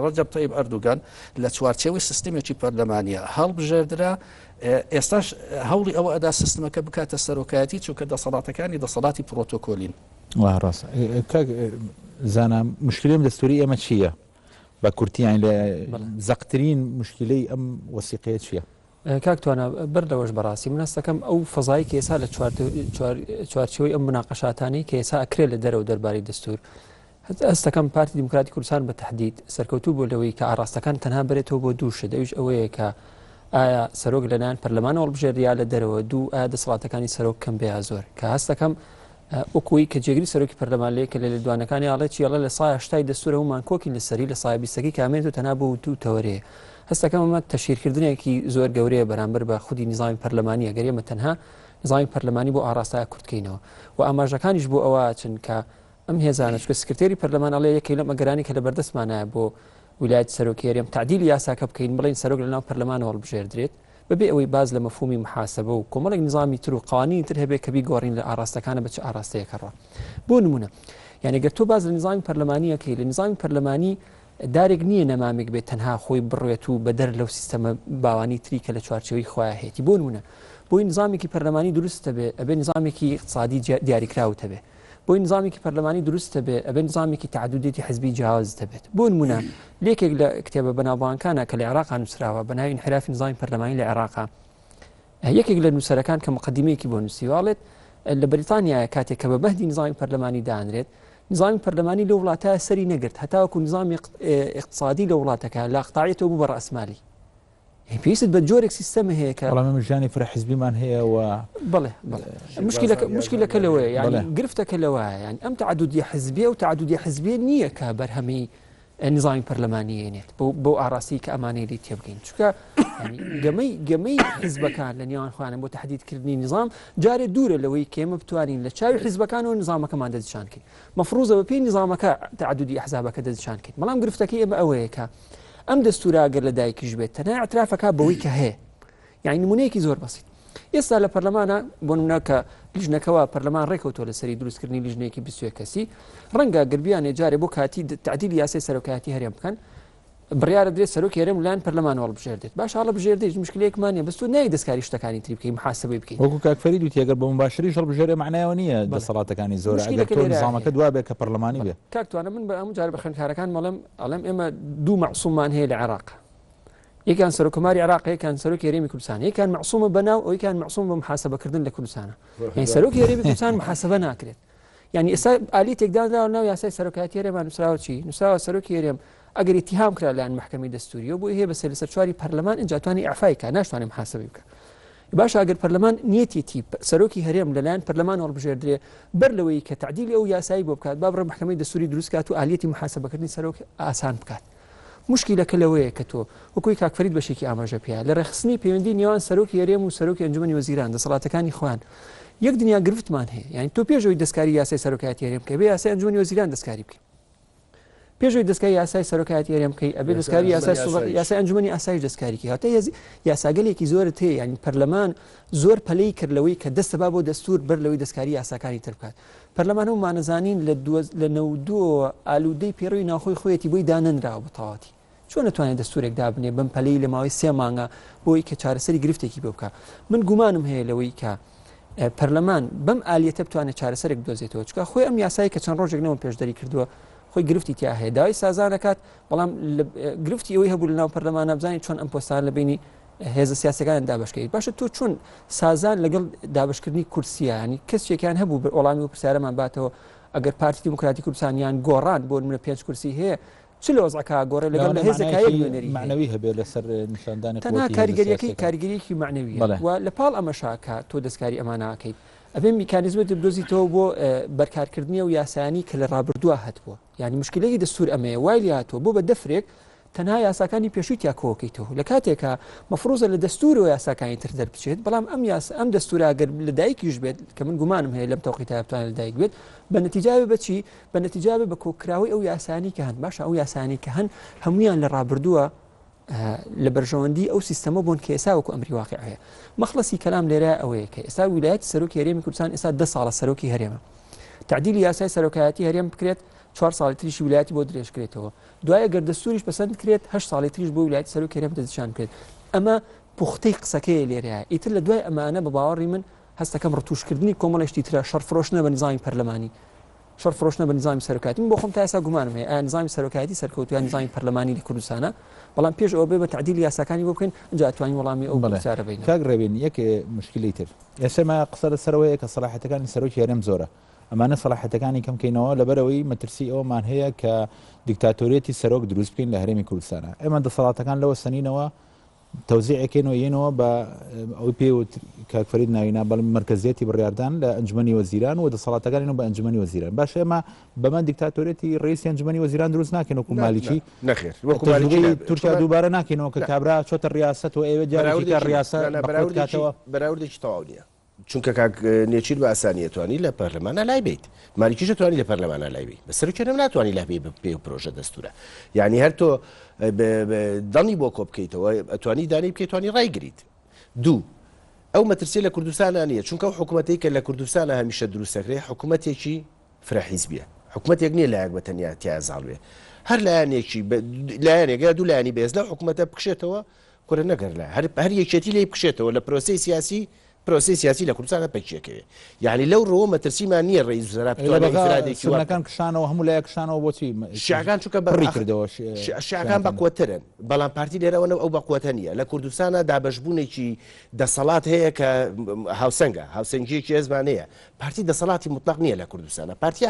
ڕەجەب تەیب ئەردوگان لە چوارچێوەی سیستمێکی پەرلەمانیە هەڵبژێردرا ئێستاش هەوڵی ئەوە ئەدا سیستمەکە بکاتە سەرۆکایەتی چونکە دەسەڵاتەکانی دەسەڵاتی پرۆتۆکۆلین ڕاست زانە مشکلەی دەستوری ئێمە چییە بە کورتیان لە زەقترین مشکلەی ئەم وەسیقەیە چییە؟ کاکتوانە بەردەوەش بەڕاستی من هەستەکەم ئەو فەزایی کە ئێستا لە چوارچەوەی ئەم مناقەشاتانی کە ئێستا ئەکرێت لە دەرەوە دەربارەی دەستور هەستەکەم پارتی دیموکراتی کوردستان بە تەحدید سەرکەوتوو بۆ لەوەی کە ئاراستەکان تەنها بێتەوە بۆ دووشە دەویش ئەوەیە کە ئایا سەرۆک لەلایەن پەرلەمانەوە هەڵبژێردریا لە دەرەوە دوو ئایا دەسەڵاتەکانی سەرۆک کەم بێ زۆر کە هەستەکەم وەکوی کە جێگری سەرۆکی پەرلەمان لێ کە لە لێدوانەکانی ئاڵێکی ئەڵە لە سایە 80 دەستورە هەمومان کۆکین لەسەری لە سایە 20ەکەی کامێت و تەنها بۆ دوو تەوەرەیە هەستەکەم ئەمە تەشیرکردنێکی زۆر گەورەیە بەرامبەر بە خودی نظامی پەرلەمانی ئەگەرێمە تەنها نظامی پەرلەمانی بۆ ئاراستای کورتکەینەوە و ئاماژەکانیش بۆ ئەوە چونکە ئەم هێزانە چکە سکرتێری پەرلەمان ئەڵێ یەکەی لەم ئەگەرانی کە لە بەردەستمانایە بۆ ویلایەت سەرۆکی هەرێم تعدیلی یاساکە بکەین بڵین سەرۆک لەناو پەرلەمانەوە هەڵبژێردرێت بەبێ ئەوەی باز لە مەفهومی محاسبە و کۆمەڵێک نظامی تر و قوانینی تر هەبێت کە بیگۆڕین لە ئاراستەکانە بە چه ئاراستەیەکەڕە بۆ نمونە یعنی گەر تۆ باز لە نظامی پەرلەمانیەکەی لە نظامی پەرلەمانی دارێک نییە نەمامێک بێت تەنها خۆی بڕوێت و بە دەر لەو سیستەمە باوانی تری کە لە چوارچەوەی خۆیان هێتی بۆ نمونە بۆی نظامێکی پەرلەمانی دروستە بێ ئەبێ نظامێکی اقتصادی دیاریکراوتە بێ بۆی نظامێکی پەرلەمانی دروستە بێ ئەبێ نظامێکی تعدودێتی حزبی جیاوازتە بێت بۆ نمونە لێکێک لە کتێبە بەناوبانکانە کە لە عێراق نووسراوە بە ناوی انحرافی نظامی پەرلەمانی لە عێراق یەکێک لە نووسەرەکان کە مقدمەیەکی بۆ نووسیواڵێت لە بەریتانیا کاتێک کە بە بەهدی نظامی پەرلەمانی دانرێت نظامی پەرلەمانی لە وڵاتە سەری نەگرت هەتاوەکو نظامی اقتصادی لە وڵاتەکە لە قەتاعەتەوە بوو بە ڕەسمالی پێویست بە جۆرێک سیستەمە هەیە کە بەڵام ژیانی فرە حیزبیمان هەیە و بڵێ مشکلەکە لەوەیە یعنی گرفتەکە لەوەیە یعنی ئەم تعدودیە حزبیە و تعدودیە حزبیە نییە کە بەرهەمەی نظامی پەرلەمانیێنێت بۆ ئاراستی کە ئەمانەی لی تێبگەین چونکە گەمەی حزبەکان لە نێوان خۆیان بۆ تەحدیدکردنی نظام جارێ دوورە لەوەی کێمە بتوانین لە چاوی حزبەکانەوە نظامەکەمان دەستنیشانکەین مەفروضە بە پێی نظامەکە تعدودی ئەحزابەکە دەستنیشانکەین بەڵام گرفتەکەی ئێمە ئەوەیە کە ئەم دەستورە ئەگەر لە دایکیش بێت تەنها ئەترافەکە بەوەی کە هەیە یعنی نمونەیەکی زۆر بەسیط ئێستا لە پەرلەمانە بۆ نمونە کە لیژنەکەەوە پەرلەمان ڕێکەوتۆ لەسەری دروستکردنی لیژنەیەکی 21 کەسی ڕەنگە گربیانێ جارێ بۆ کاتی تعدیلی یاسای سەرۆکایەتی هەرێم بکەن بڕیارە درێت سەرۆکی هەرێم لایەن پەرلەمانەوە هەڵبژێردێت باش هەڵە بژێردێت مشکلەیەکمانە بەس تۆ نای دەستکاری شتەکانی تری بکەی محاسبەی بکەین وەکو کاکفەرید وتی ئەگەر بە مباشری هەڵبژێرێ معنایەوە نییە دەسەڵاتەکانی زۆر ئەگەر تۆ نظامەکە دوا بێت کە پەرلەمانی بێت کاکتوانە من بە هەموو جارە بە خوێندکارەکان ئەڵێم ئێمە دوو مەعسوومان هەیە لە عێراق یەکان سەرۆکۆماری عێراق یەکان سەرۆکی هەرێمی کوردستان یەکان مەعسوومە بەناو ئەو یەکان مەعسووم بە محاسبەکردن لە کوردستانە یعنی سەرۆکی هەرێمی کوردستان محاسبە ناکرێت یعنی ئێستا ئالیتێکدانراوە ناو یاسای سەرۆکایەتی هەرێمان نووسراوە چی نووسراوە سەرۆکی هەرێم ئەگەر اتهام کرا لەلایەن محکەمەی دەستوریەوە بۆ هەیە بەسەر لەسەر چواری پەرلەمان ئینجا توانی ئەعفای کە ناتوانێت محاسبەی بکە باش ئەگەر پەرلەمان نیەتێتی سەرۆکی هەرێم لەلایەن پەرلەمان هەڵبژێردرێ بەر لەوەی کە تعدیلی ئەو یاسایی بۆ بکات با بڕە محکەمەی دەستوری دروست کات و ئالیەتی محاسبەکردنی سەرۆک ئاسان بکات مشکلەکە لەوەیە کە تۆ وەکوی کاکفەرید بەشێکی ئاماژە پێیا لە ڕێخستنی پەیوەندی نێوان سەرۆکی هەرێم و سەرۆکی ئەنجومەنی وەزیران دەسەڵاتەکانی خۆیان یەک دنیا گرفتمان هەیە یعنی تۆ پێشەوەی دەستکاری یاسای سەرۆکایەتی هەرێم کە بێ یاسای ئەنجومەنی وەزیران دەستکاری بکەی پێشەوەی دەستکاری یاسای سەرۆکایەتی هەرێم بکەی ئەبێ دەستکاری یاسای ئەنجومەنی ئاسایش دەستکاریکی هاتە یاساگەلێکی زۆرت هەیە یعنی پەرلەمان زۆر پەلەی کردلەوەی کە دەستە با بۆ دەستور بەر لەوەی دەستکاری یاساکانی تر بکات پەرلەمان هەمومانەزانین لە 92 ئالوودەی پێڕۆی ناوخۆی خۆیەتی بۆی دانەنراوە بە تەواوەتی چۆن نتوانێت دەستورێک دابنێ بەم پەلەی لە ماوەی 3 مانگە بۆی کە چارەسەری گرفتێکی بۆ بکە من گومانم هەیە لەوەی کە پەرلەمان بەم ئالیەتە بتوانێت چارەسەرێک بدۆزێتەوە چکە خۆی ئەم یاسایی کە چەند ڕۆژێک نەوە پێشدەری کردووە خۆی گرفتی تیا هەیە داوای سازانەکات بەڵام گرفتی ئەوەی هەبوو لەناو پەرلەمانە بزانین چۆن ئەم پۆستان لە بینی هێزە سیاسەکان دابشکەیت باشە تۆ چۆن سازان لەگەڵ دابشکردنی کورسیە ینی کەسێکیان هەبوو وەڵامی و پرسیارەمان باتەوە ئەگەر پارتی دیموکراتی کوردستانیان گۆڕان بۆ منە 5 کورسی هەیە چ لە وەزعەکە گۆڕێ لەگەڵ لە هێزەکایە نوێنەری معنەوی هەبێ لەسەر نیشاندانی تەنها کاریگەریەکی معنەویە و لە پاڵ ئەمەشاکە تۆ دەستکاری ئەمانەکەیت ئەبێ میکانیزمت بدۆزیتەوە بۆ بەرکارکردنی و یاسانی کە لە ڕابردووە هەتبووە یعنی مشکلەی دەستور ئەمەیە وای هاتووە بۆ بە دەفرێک تەنها یاساکانی پێشووی تیاکۆکەیتەوە لە کاتێکە مەفروضە لە دەستور و یاساکانی تر دەربچێت بەڵام ئەم دەستورە ئەگەر لە دایکیش بێت کە من گومانم هەیە لەم تەوقیتە بتوانێت لە دایک بێت بە نەتیجابێ بەچی بە نەتیجابێ بە کۆکراوی ئەو یاسانی کە هەن باشە ئەو یاسانی کە هەن هەمویان لە ڕابردووە لە بەرژەوەندی ئەو سیستەمە بوون کە ئێستا وەکو ئەمری واقعەیە مەخلەسی کەلام لێرە ئەوەیە کە ئێستا ویلایەتی سەرۆکی هەرێمی کوردستان ئێستا 10 ساڵە سەرۆکی هەرێمە تعدیلی یاسای سەرۆکایەتی هەرێم بکرێت 4 ساڵی تریشی ویلایەتی بۆ درێژکرێتەوە دوایە گەر دەستوریش پەسەند کرێت 8 ساڵی تریش بۆ ویلایەتی سەرۆکی هەرێم دەستنیشان کرێت ئەمە پوختەی قسەکەیە لێرەیە ئیتر لە دوای ئەمانە بە باوەڕی من هەستەکەم ڕتوشکردنی کۆمەڵێشتی ترە شەڕفرۆشتنە بە نظامی پەرلەمانی شەڕ فرۆشتنە بە نظامی سەرۆکایەتی من بۆ خۆم تا ئێستا گومانم هەیە ئایا نظامی سەرۆکایەتی سەرکەوتووە نظامی پەرلەمانی لە کوردستانە بەڵام پێش ئەوە بێ بە تعدیل یاساکانی بۆ بکەین ئەنجا ئەتوانین وەڵامی ئەو پرسیارە بینین. کاک ڕێبین یەک مشکلی تر ئێستا قسە لەسەرەوەیە کە سەلاحەتەکانی سەرۆکی هەرێم زۆرە ئەمانە سەلاحەتەکانی کەمکەینەوە لەبەرەوەی مەترسی ئەومان هەیە کە دیکتاتۆریەتی سەرۆک دروست بکەین لە هەرێمی کوردستانە ئێمە دەسەڵاتەکان لەوە سەنینەوە تەوزیعەکەینەوە یێنەوە بە ئەوی پێ کاکفەرید ناوینا بەڵام مرکزیەتی بڕاردان لە ئەنجومەنی وەزیران و دەسەڵاتەکانینەوە بە ئەنجومەنی وەزیران باش ئێمە بەمە دیکتاتۆریەتی ڕئیسی ئەنجومەنی وەزیران دروست ناکەین وەکو مالیکی نەخێر تورکیا دووبارە ناکەینەوە کە کابرا چۆتە ڕیاست و ئێوە جارێکی ڕیاست بەراوردێکی تەواو نییە چونکە کاک نێچیر بە ئاسانیەتوانی لە پەرلەمانە لای بیت مالیکیش توانی لە پەرلەمانە لای بی بە سەرکردم ناتوانانی لای پێ پرۆژە دەستورە یعنی هەر تۆ دڵنی بۆ کۆ بکەیتەوە ئەتوانی دانی بکەیتوانی ڕایگریت دوو ئەو مەترسی لە کوردستانە نییە چونکە ئەو حکوومەتەی کە لە کوردستانە هەمیشە دروستەکرێ حکوومەتێکی فرەحیزبیە حکوومەتێک نییە لایەک بە تەنیا تیازاڵوێ هەر لایەنێکی لایەنێک دوو لایانی بێز لە حکوومەتە بکشێتەوە کورە نەگەر لە هەر یەکێتی لێ بکشێتەوە لە پرۆسی سیاسی پرۆسی سیاسی لە کوردستانە پێچیەکەوێ یعنی لەو ڕۆ مەترسیمان نییە ڕئیس وزرا بتوانێتەکان کشانەوە هەموو لایە کشانەوە بۆچی شیعەکان چونکە بەڕی کردەوە شیعەکان بەقوترن بەڵام پارتی لێرەوە ئەو بەقوتە نییە لە کوردستانە دابەشبوونێکی دەسەڵات هەیە کە هاوسەنگە هاوسەنگیەکی هێزمانەیە پارتی دەسەڵاتی مطلق نییە لە کوردستانە پارتی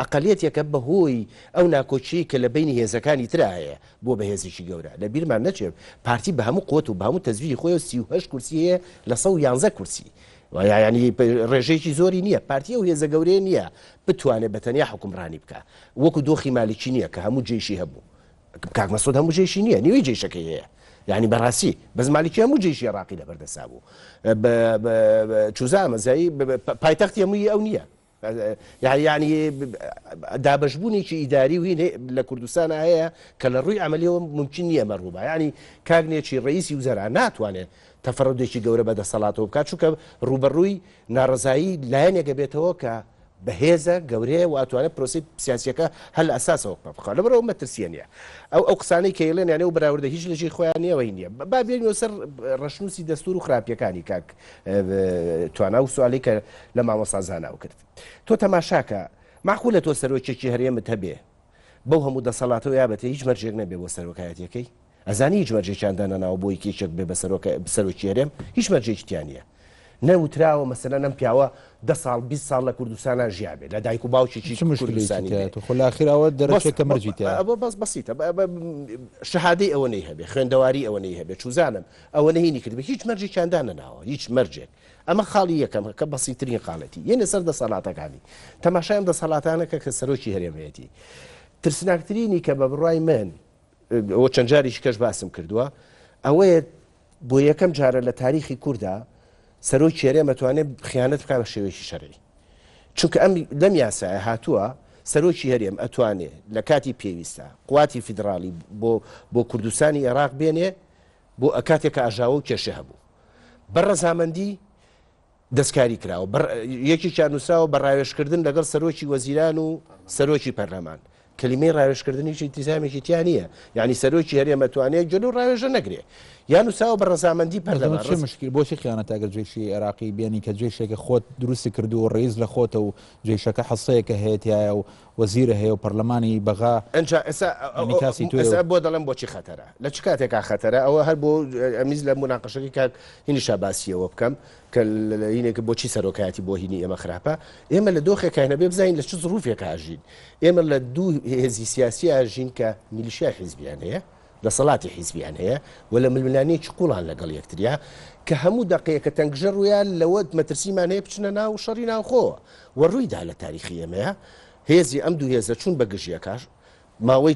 ئەقەلیەتێکە بەهۆی ئەو ناکۆچی کە لە بینی هێزەکانی ترا هەیە بۆ بەهێزێکی گەورە لە بیرمان نەچێت پارتی بە هەموو قوت و بە هەموو تەزویری خۆی و 38 کورسی هەیە لە 111 کورسی ینی ڕێژەیەکی زۆری نییە پارتی و هێزە گەورەیە نییە بتوانێت بەتەنیا حکومڕانی بکە وەکو دۆخی مالیکی نییە کە هەموو جێشی هەبوو کاک مەسعود هەموو جێشی نییە نیوەی جێشەکەی هەیە یعنی بەڕاستی بەس مالیکی هەموو جێشی عێراقی لەبەردەسا بوو چوزا مەزایی پایتەختی هەمووی ئەو نییە یعنی دابەشبوونێکی ئیداری و لە کوردستانە هەیە کە لە ڕووی عملیەوە ممکن نییە مەڕووبە ینی کاگنێکی ڕئیسی وزەرا ناتوانێت تەفەڕودێکی گەورە بەدەسەڵاتەوە بکات چونکە ڕوبەڕووی ناڕزایی لایەنێکە بێتەوە کە بەهێزە گەورەیە و ئەتوانێت پرۆسی سیاسیەکە هەل ئەساسەوە بخوا لەبەرەوە مەترسیە نییە ئەو قسانەی کە ئێڵێن یانێ و بەراوردە هیچ لەژێ خۆیان نییەوەی نییە با بێنەوە سەر ڕەشنووسی دەستور و خراپیەکانی کاک توانە و سوالی کە لە مامۆستا زاناو کرد تۆ تەماشاکە معقولە تۆ سەرۆکێکی هەرێمت هەبێ بەو هەموو دەسەڵاتەوە یابەتە هیچ مەرجێک نەبێ بۆ سەرۆکایەتەکەی ئەزانی هیچ مەرجێکیاندانە ناو بۆی کێچێک بێ بە سەرۆکی هەرێم هیچ مەرجێکیان نییە نەوتراوە مەسەلە نەم پیاوە 10 ساڵ 20 ساڵ لە کوردستانە ژیابێ لە دایک و باوکێکی کوردستانی خلاخراوە دەرەچێکە مەرجیتە ئەوە بەس بەسیتە شەهادەی ئەوە نەی هەبێ خوێندەواری ئەوە نەی هەبێ چوزانم ئەوە نەهینی کردبێ هیچ مەرجێکیاندانە ناوە هیچ مەرجێک ئەمە خاڵی یەکەم کە بەسیترین خاڵەتی یەنە سەر دەسەڵاتەکانی تەماشایم دەسەڵاتانەکە کە سەرۆکی هەرێمەتی ترسناکترینی کە بە بڕای من ئەوە چەند جاریش کەش باسم کردووە ئەوەیە بۆ یەکەم جارە لە تاریخی کووردا سەرۆکی هەرێم ئەتوانێت خیانەت بکات بە شێوەیەکی شەرعی چونکە ئەم لەم یاسایە هاتووە سەرۆکی هەرێم ئەتوانێت لە کاتی پێویستە قواتی فیدراڵی بۆ کوردستانی عێراق بێنێ بۆ کاتێکە ئاژاوە و کێشە هەبوو بەڕەزامەندی دەستکاری کراوە یەکی نووسراوە بە ڕاوێژکردن لەگەڵ سەرۆکی وەزیران و سەرۆکی پەرلەمان کلمەی ڕاوێژکردنیی انتیزامێکی تیا نییە یعنی سەرۆکی هەرێم ئەتوانێت جلو ڕاوێژە نەگرێ یان نووسراوە بە ڕەزامەندی پەرلەمان مشکل بۆچی خیانەت ئەگەر جێشی عێراقی بێنی کە جێشێکە خۆت دروستی کردو و ڕئیس لە خۆتە و جێشەکە حەسەیەکە هەیەتایە و وەزیرە هەیە و پەرلەمانی بەغا ئەسا بۆ دەڵێم بۆچی خەتەرە لە چ کاتێکا خەتەرە ئەوە هەر بۆ ئەمیز لە موناقەشەکەی کاک هینیشا باسیەوە بکەم کە هینێکە بۆچی سەرۆکایەتی بۆ هینی ئێمە خراپە ئێمە لە دۆخێک هەنەبێ بزانین لە چ زروفێک ئاژین ئێمە لە دوو هێزی سیاسی ئاژین کە میلیشیا حیزبیان هەیە دەسەڵاتی حیزبیان هەیە و لە ململانەیەکی قوڵان لەگەڵ یەکتریا کە هەموو دقەیەکە تەنگژە ڕویان لەوە مەترسیمان هەیە بچنە ناو شەڕی ناوخۆوە و ڕوویدا لە تاریخی ئێمەیە هێزی ئەم دوو هێزە چوون بە گژیەکەش ماوەی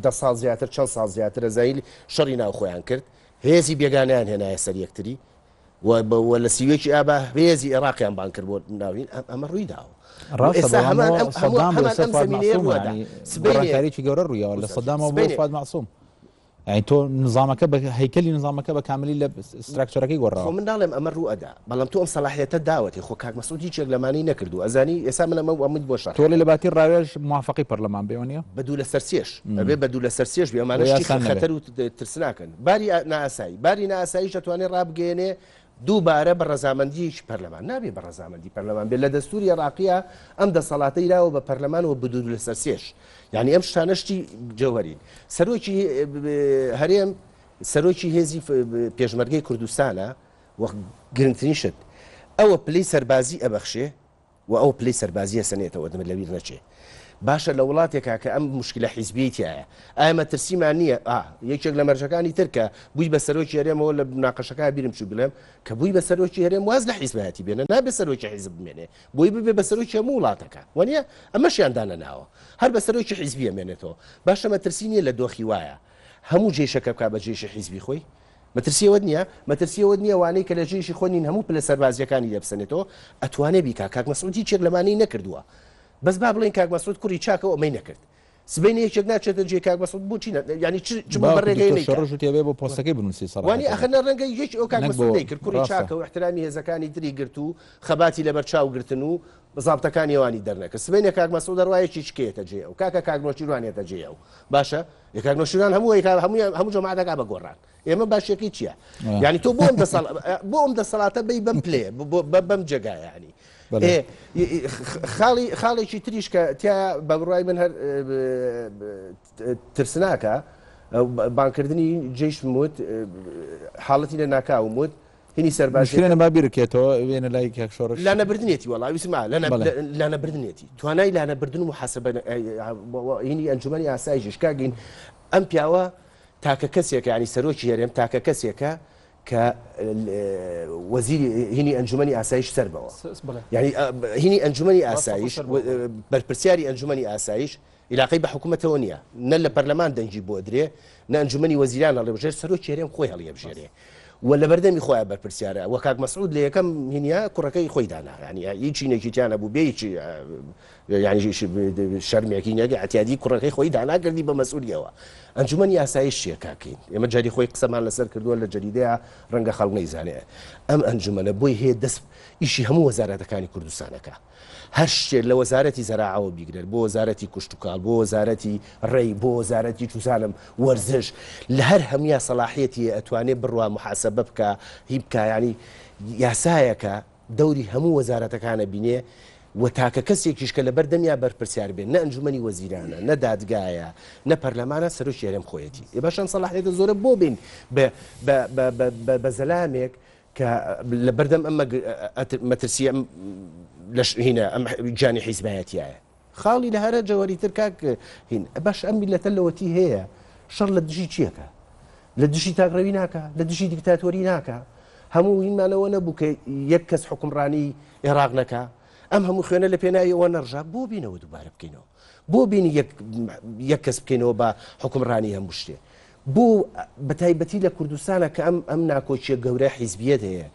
دە ساڵ زیاتر چەند ساڵ زیاتر ئەزایل شەڕی ناوخۆیان کرد هێزی بێگانیان هێنایە سەر یەکتری و لە سیوێکی ئابا هێزی عێراقیان بان کرد بۆ ناوین ئەمە ڕوویداوە ڕێکاریی گەورە ڕوویەوە لە سەدامەوە بۆ فاد معسووم ئەی تۆ نظامەکە بە هەیکەلی نظامەکە بە کاملی لە ستراکچەرەکەی گۆڕاوە من ناڵێم ئەمە ڕوو ئەدا بەڵام تۆ ئەم سەلاحیەتە داوەتی خۆ کاک مەسعود هیچێک لەمانی نەکردو ئەزانی ئێستا من ئەمە بۆ شەڕ تۆ لە باتی ڕاوێژ موافقی پەرلەمان بێوە بە دوو لە سەرسێش ئەبێ بە دوو لە سەرسێش بێ ئەمانەشتی خەتەر و ترسناکەن باری نائاسایی باری نائاساییش دەتوانێت ڕابگەێنێ دووبارە بە ڕەزامەندیش پەرلەمان نابێ بە ڕەزامەندی پەرلەمان بێت لە دەستوری عێراقیە ئەم دەسەڵاتەیراوە بە پەرلەمانەوە بدود لەسەر سێش یعنی ئەم شتانەشتی جەوهەرین سەرۆکی هەرێم سەرۆکی هێزی پێشمەرگەی کوردستانە وەک گرنگترین شت ئەوە پلەی سەربازی ئەبەخشێ و ئەو پلەی سەربازیە سەنێتەوە دەمە لەبیر نەچێ باشە لە وڵاتێکا کە ئەم مشکلە حیزبیتیایە ئامە ترسیمان نییە یەکێک لە مەرجەکانی ترکە بووی بە سەرۆکی هەرێمەوە لە ناقەشەکە بیرم چوو بڵێم کە بووی بە سەرۆکی هەرێم واز لە حیزبەتی بێنە نابێ سەرۆکی حیزب بمێنێ بۆی ببێ بە سەرۆکی هەموو وڵاتەکە وانە ئەمەشیاندانە ناوە هەر بە سەرۆکی حیزبی ئەمێنێتەوە باشە مەترسی نییە لە دۆخی وایە هەموو جێشەکە بکا بە جێشی حیزبی خۆی مەترسیەوە نییە مەترسیەوە نییە وانەی کە لە جێشی خۆنین هەموو پلە سەربازیەکانی لەبسەنێتەوە ئەتوانێ بیکا کاک مەسعودی چێک لەمانەی نەکردووە بەس با بڵێن کاک مەسعود کوڕی چاکەوە ئەمەی نەکرد سبەی یەکێک ناچێتە جێ کاک مەسعود بۆ چی ینی چ بۆ بەڕێگەی ڕژوتێ بۆ پۆستەکەی بنووسی سەڵ وانی ئەخەنە ڕەنگە یەک ئەو کاک مەسعود نەیکرد کوڕی چاکە و احترامی هێزەکانی تری گرت و خەباتی لەبەر چاو گرتن و بەزابتەکانی ئەوانی دەرنەکە سبەی کاک مەسعود دەڕوایەکی چکێتە جێ ئەو کاکە کاک نۆشیروانێتە جێ ئەو باشە یەکاک نۆشیروان هەموو جەماعەتەکە بە گۆڕان ئێمە باشەکەی چییە یعنی تۆ بۆ ئەم دەسەڵاتە بەی بەم پلێ بەم جێگا ینی خاڵێکی تریش کە تیا بەڕای من هەر ترسناکە بانکردنی جێش وت حاڵەتی لە ناکاوم وت هینی سەربازیێنە بابیرکێتەوە وێنە لای کاک شۆڕش لانەبردنێتی وەڵاوی سما لانەبردنێتی توانای لانەبردن و حەسەبە هینی ئەنجومەنی ئاساییش کاگین ئەم پیاوە تاکە کەسێک ینی سەرۆکی هەرێم تاکە کەسێکە کە وەزیری هینی ئەنجومەنی ئاسایش سەربەوە ینی هینی ئەنجومەنی ئاسایش بەرپرسیاری ئەنجومەنی ئاسایش علاقەی بە حکوومەتەوە نییە نە لە پەرلەمان دەنجی بۆ درێ نە ئەنجومەنی وەزیران هەڵێبژێر سەرۆکی هەرێم خۆی هەڵیەبژێرێ و لە بەردەمی خۆیان بەرپرسیارە وە کاک مەسعود لە یەکەم هینیە کوڕەکەی خۆی دانا ینی هیچی نێکیتیانە بوو بێیچی ینی شەرمێکی نەگە ئەتیادی کوڕەکەی خۆی داناکردی بە مەسئولیەوە ئەنجومەنی ئاسایش چیە کاکەین ئێمە جاری خۆی قسەمان لەسەر کردووە لە جەریدەیە ڕەنگە خەڵک نەیزانێ ئەم ئەنجومەنە بۆی هەیە دەست ئیشی هەموو وەزارەتەکانی کوردستانەکە هەر شتێک لە وەزارەتی زەراعەوە بیگرێت بۆ وەزارەتی کوشتتوکاڵ بۆ وەزارەتی ڕێی بۆ وەزارەتی چوسانم وەرزش لە هەر هەمویا سەلاحیەتی ئەتوانێت بڕوا محاسبە بکە هی بکە ینی یاسایەکە دەوری هەموو وەزارەتەکانە بینێ و تاکە کەسێکیش کە لە بەردەمیا بەرپرسیار بێن نە ئەنجومەنی وەزیرانە نە دادگایە نە پەرلەمانە سەرۆکی هەرێم خۆیەتی ێ باشان سەلاحیەتە زۆرە بۆ بین بە زەلامێک کە لە بەردەم ئەمە مەترسیە هینە ئەم جانی حیزبایەتیایە خاڵی لە هەرە جەوەری تر کاک هین باش ئەم میلەتە لەوەتی هەیە شەڕ لە دژی چیەکە لە دژی تاگڕەوی ناکە لە دژی دیکتاتۆری ناکە هەموو هینمانەوە نەبوو کە یەک کەس حکومڕانی عێراق نەکە ئەم هەموو خوێنە لە پێناویەوە نەڕژا بۆ بینەوە دووبارە بکەینەوە بۆ بینی یەک کەس بکەینەوە بە حکومڕانی هەموو شتێ بۆ بەتایبەتی لە کوردستانە کە ئەم ناکۆچیە گەورە حیزبیەت هەیە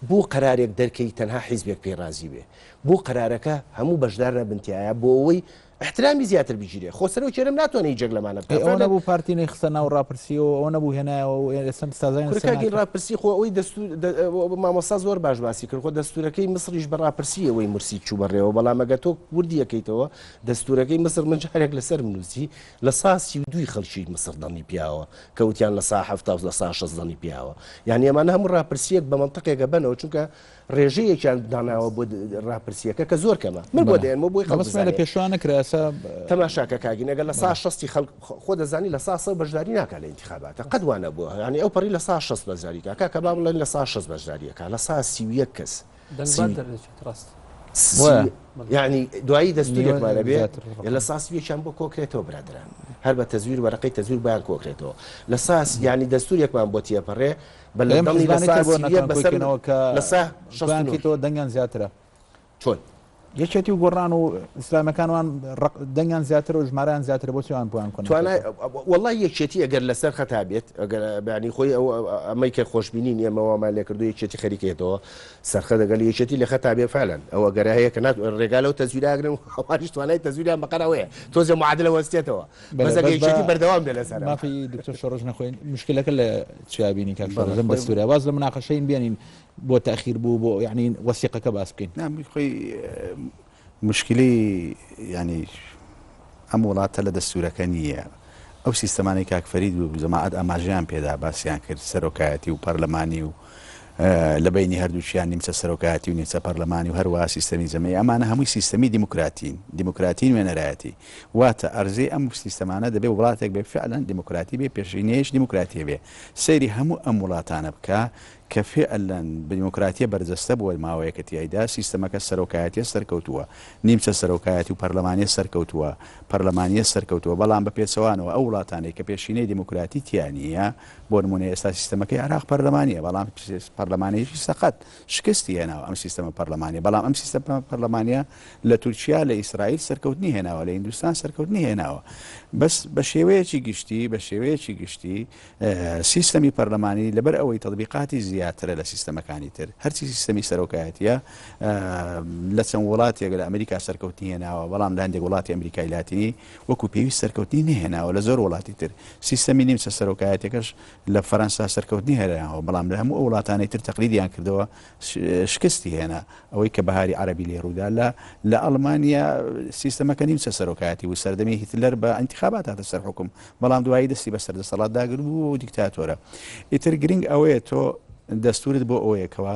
بۆ قەرارێک دەرکەی تەنها حیزبێک پێی رازی بێ بۆ قەرارەکە هەموو بەشدار نەبنتیایە بۆ ئەوەی احترامی زیاتر بیگیرێ خۆ سەرۆکی هەرێم ناتوانێت جێک لەمانە بکات ئەوە نەبوو پارتی نەخستە ناو ڕاپرسیەوە ئەوە نەبوو هێنایەوە ئێستا سازانی کورکاگین ڕاپرسی خۆ ئەوەی مامۆستا زۆر باش باسی کرد خۆ دەستورەکەی مسریش بە ڕاپرسیەوەی مرسی چوو بەڕێەوە بەڵام ئەگە تۆ وردیەکەیتەوە دەستورەکەی مسر من جارێک لەسەر منووسی لە ساسی دوی خەڵکی مسر دەنی پیاوە کەوتیان لە سا هەفتا لە سا شەش دەنی پیاوە یعنی ئەمانە هەموو ڕاپرسیەک بە منتەقێکە بنەوە چونکە ڕێژەیەکیان داناوە بۆ ڕاپرسیەکە کە زۆر کەمە من بۆ دێنمە بۆی لە پێشوانە کراسە تەماشاکە کاگین ئەگەر لە سا شەستی خۆ دەزانی لە سا سە بەشداری ناکە لە انتخاباتە قەدوانە بووە ینی ئەو پەڕی لە سا شەست بەشداریکە کاکە با بڵێن لە سا شەست بەشداریەکە لە سا سیویەک کەس یعنی دوایی دەستورێکمانە بێ لە ساسویەکیان بۆ کۆکرێتەوە برادران هەر بە تەزویر وەرەقەی تەزویر بیان کۆکرێتەوە لە ساس ینی دەستورێکمان بۆ تێپەڕێ بە لە سا شەستەوە دەنگیان زیاترە چۆن یەکێتی و گۆڕان و ئیسلامەکانوان دەنگیان زیاتر و ژمارەیان زیاتر بۆ چیوان بۆیان کۆن وەڵای یەکێتی ئەگەر لەسەر خەتا بێت ئەگەر بەینی خۆی ئەمەی کە خۆشببینین ئێمەوەمان لێ کردو یەکێتی خەریکێتەوە سەرخە دەگەل یەکێتی لە خەتا بێ فعلەن ئەوە گەرە هەیە کە ڕێگا لەو تەزویراگرن هەوانیش توانای تەزویریان بەقەرەوەیە تۆزە معادلە وەستێتەوە بەزەگە یەکێتی بەردەوام بێ لەسەر مافی دکتۆر شۆڕژ نەخۆین مشکلەکە لە چیابینی کاک شۆڕژ دەستورە واز لە مناقەشەین بێنین بۆ تاخیر بوو بۆ یعنی وەسیقەکە باس بکەین خۆی مشکلی ینی ئەم وڵاتە لە دەستورەکە نییە ئەو سیستەمانی کاکفەرید و جەماعەت ئاماژیان پێدا باسییان کرد سەرۆکایەتی و پەرلەمانی و لە بینی هەردووچیان نیمچە سەرۆکایەتی و نیمچە پەرلەمانی و هەروە سیستەمی زەمەی ئەمانە هەمووی سیستەمی دیموکراتی وێنەرایەتی واتە ئەرزەی ئەم سیستەمانە دەبێت وڵاتێک بێ فعلەن دیموکراتی بێ پێشینەیەش دیموکراتی بێ سەیری هەموو ئەم وڵاتانە بکە کە فعلەن بە بەرجەستە بووە ماوەیەکە تیایدا سیستەمەکە سەرۆکایەتیە سەرکەوتووە نیمچە سەرۆکایەتی و پەرلەمانی سەرکەوتووە پەرلەمانیە سەرکەوتووە بەڵام بە پێچەوانەوە ئەو وڵاتانەی کە پێشینەی دیموکراتی تیانە بۆ نمونە ئێستا سیستەمەکەی عراق پەرلەمانیە بەڵام پەرلەمانێکی سەقەت شکستی هێناوە ئەم سیستەمە پەرلەمانی بەڵام ئەم سیستەمە پەرلەمانیە لە تورکیا لە ئیسرائیل سەرکەوتنی هێناوە لە هیندستان سەرکەوتنی هێناوە بەس بە شێوەیەکی گشتی سیستەمی پەرلەمانی لەبەر ئەوەی تەطبیقاتی زیاترە لە سیستەمەکانی تر هەرچی سیستەمی سەرۆکایەتیە لە چەند وڵاتێک لە ئەمریکا سەرکەوتنی هێناوە بەڵام لە هەندێک وڵاتی ئەمریکای لاتینی وەکو پێویست سەرکەوتنی نهێناوە لە زۆر وڵاتی تر سیستەمی نیمچە سەرۆکایەتەکەش لە فەرەنسا سەرکەوتنی هێناوە بەڵام لە هەموو ئەو وڵاتانەی تر تەقلیدیان کردەوە شکستی هێنا ئەوەی کە بەهاری عەرەبی لێ ڕوودا لە ئەڵمانیا سیستەمەکە نیمچە سەرۆکایەتی و سەردەمی هیتلەر بە ئینتیخابات هاتە سەر حکم بەڵام دوایی دەستی بە سەردەسەڵات داگر بوو و دیکتاتۆرە ئیتر گرنگ ئەوەیە تۆ دەستورت بۆ ئەوەیەکەوە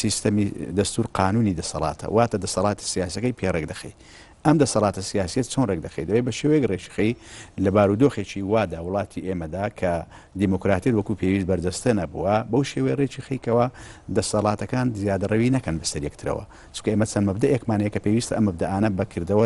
سیستەمی دەستور قانونی دەسەڵاتە واتە دەسەڵاتی سیاسەکەی پێڕێک دەخەی ئەم دەسەڵاتە سیاسیت چۆن ڕێک دەخەی دەبێت بە شێوەیەک ڕێکخەی لە بارودۆخێکی وادا وڵاتی ئێمەدا کە دیموکراتیت وەکو پێویست بەردەستە نەبووە بەو شێوەیە ڕێکی خەیکەوە دەسەڵاتەکان زیادەڕەوی نەکەن بەسەر یەکترەوە چونکە ئێمە چەند مەبدەیەکمانەیە کە پێویستە ئەم مەبدەانە بەکردەوە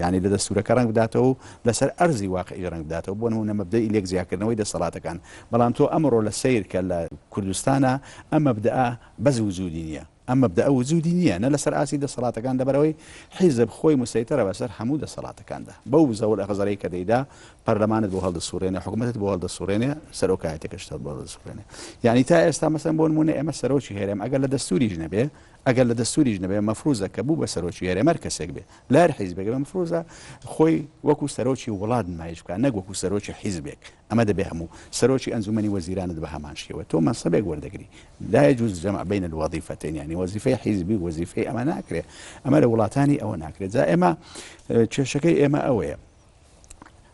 یعنی لە دەستورەکە ڕەنگ بداتەوە و لەسەر ئەرزی واقعی ڕەنگ بداتەوە بۆ نمونە مەبدەی لێک زیادکردنەوەی دەسەڵاتەکان بەڵام تۆ ئەمڕۆ لە سیر کە لە کوردستانە ئەم مەبدەە بەز وجودی نییە ئەم مەبدە وجودی نییە نە لەسەر ئاسی دەسەڵاتەکان دەبەرەوەی حیزب خۆی مسەیتەرە بەسەر هەموو دەسەڵاتەکاندا بەو زەوڵ ئەغەزەرەی کە دەیدا پەرلەمانت بۆ هەڵدەسوڕێنێ حکوومەتت بۆ هەڵدەسوڕێنێ سەرۆکایەتێکشتە بۆ هەڵدەسوڕێنێ یعنی تا ئێستا مەسەن بۆ نمونە ئێمە سەرۆکی هێرێم ئەگەر لە دەستوریش نەبێ ئەگەر لە دەستوریش نەبێ مەفروزە کە بوو بە سەرۆکی هێرێمەر کەسێک بێ لار حیزبێک مەفروزە خۆی وەکو سەرۆکی وڵات نمایش بکات نەک وەکو سەرۆکی حیزبێک ئەمە دەبێ هەموو سەرۆکی ئەنجومەنی وەزیرانت بە هەمان شێوە تۆ مەنسەبێک وەردەگری لا يجوز جمع بين الوظيفتين يعني وظيفة حزبي وظيفة أما ناكرة أما لولاتاني أو ناكرة زا إما تشكي إما أويا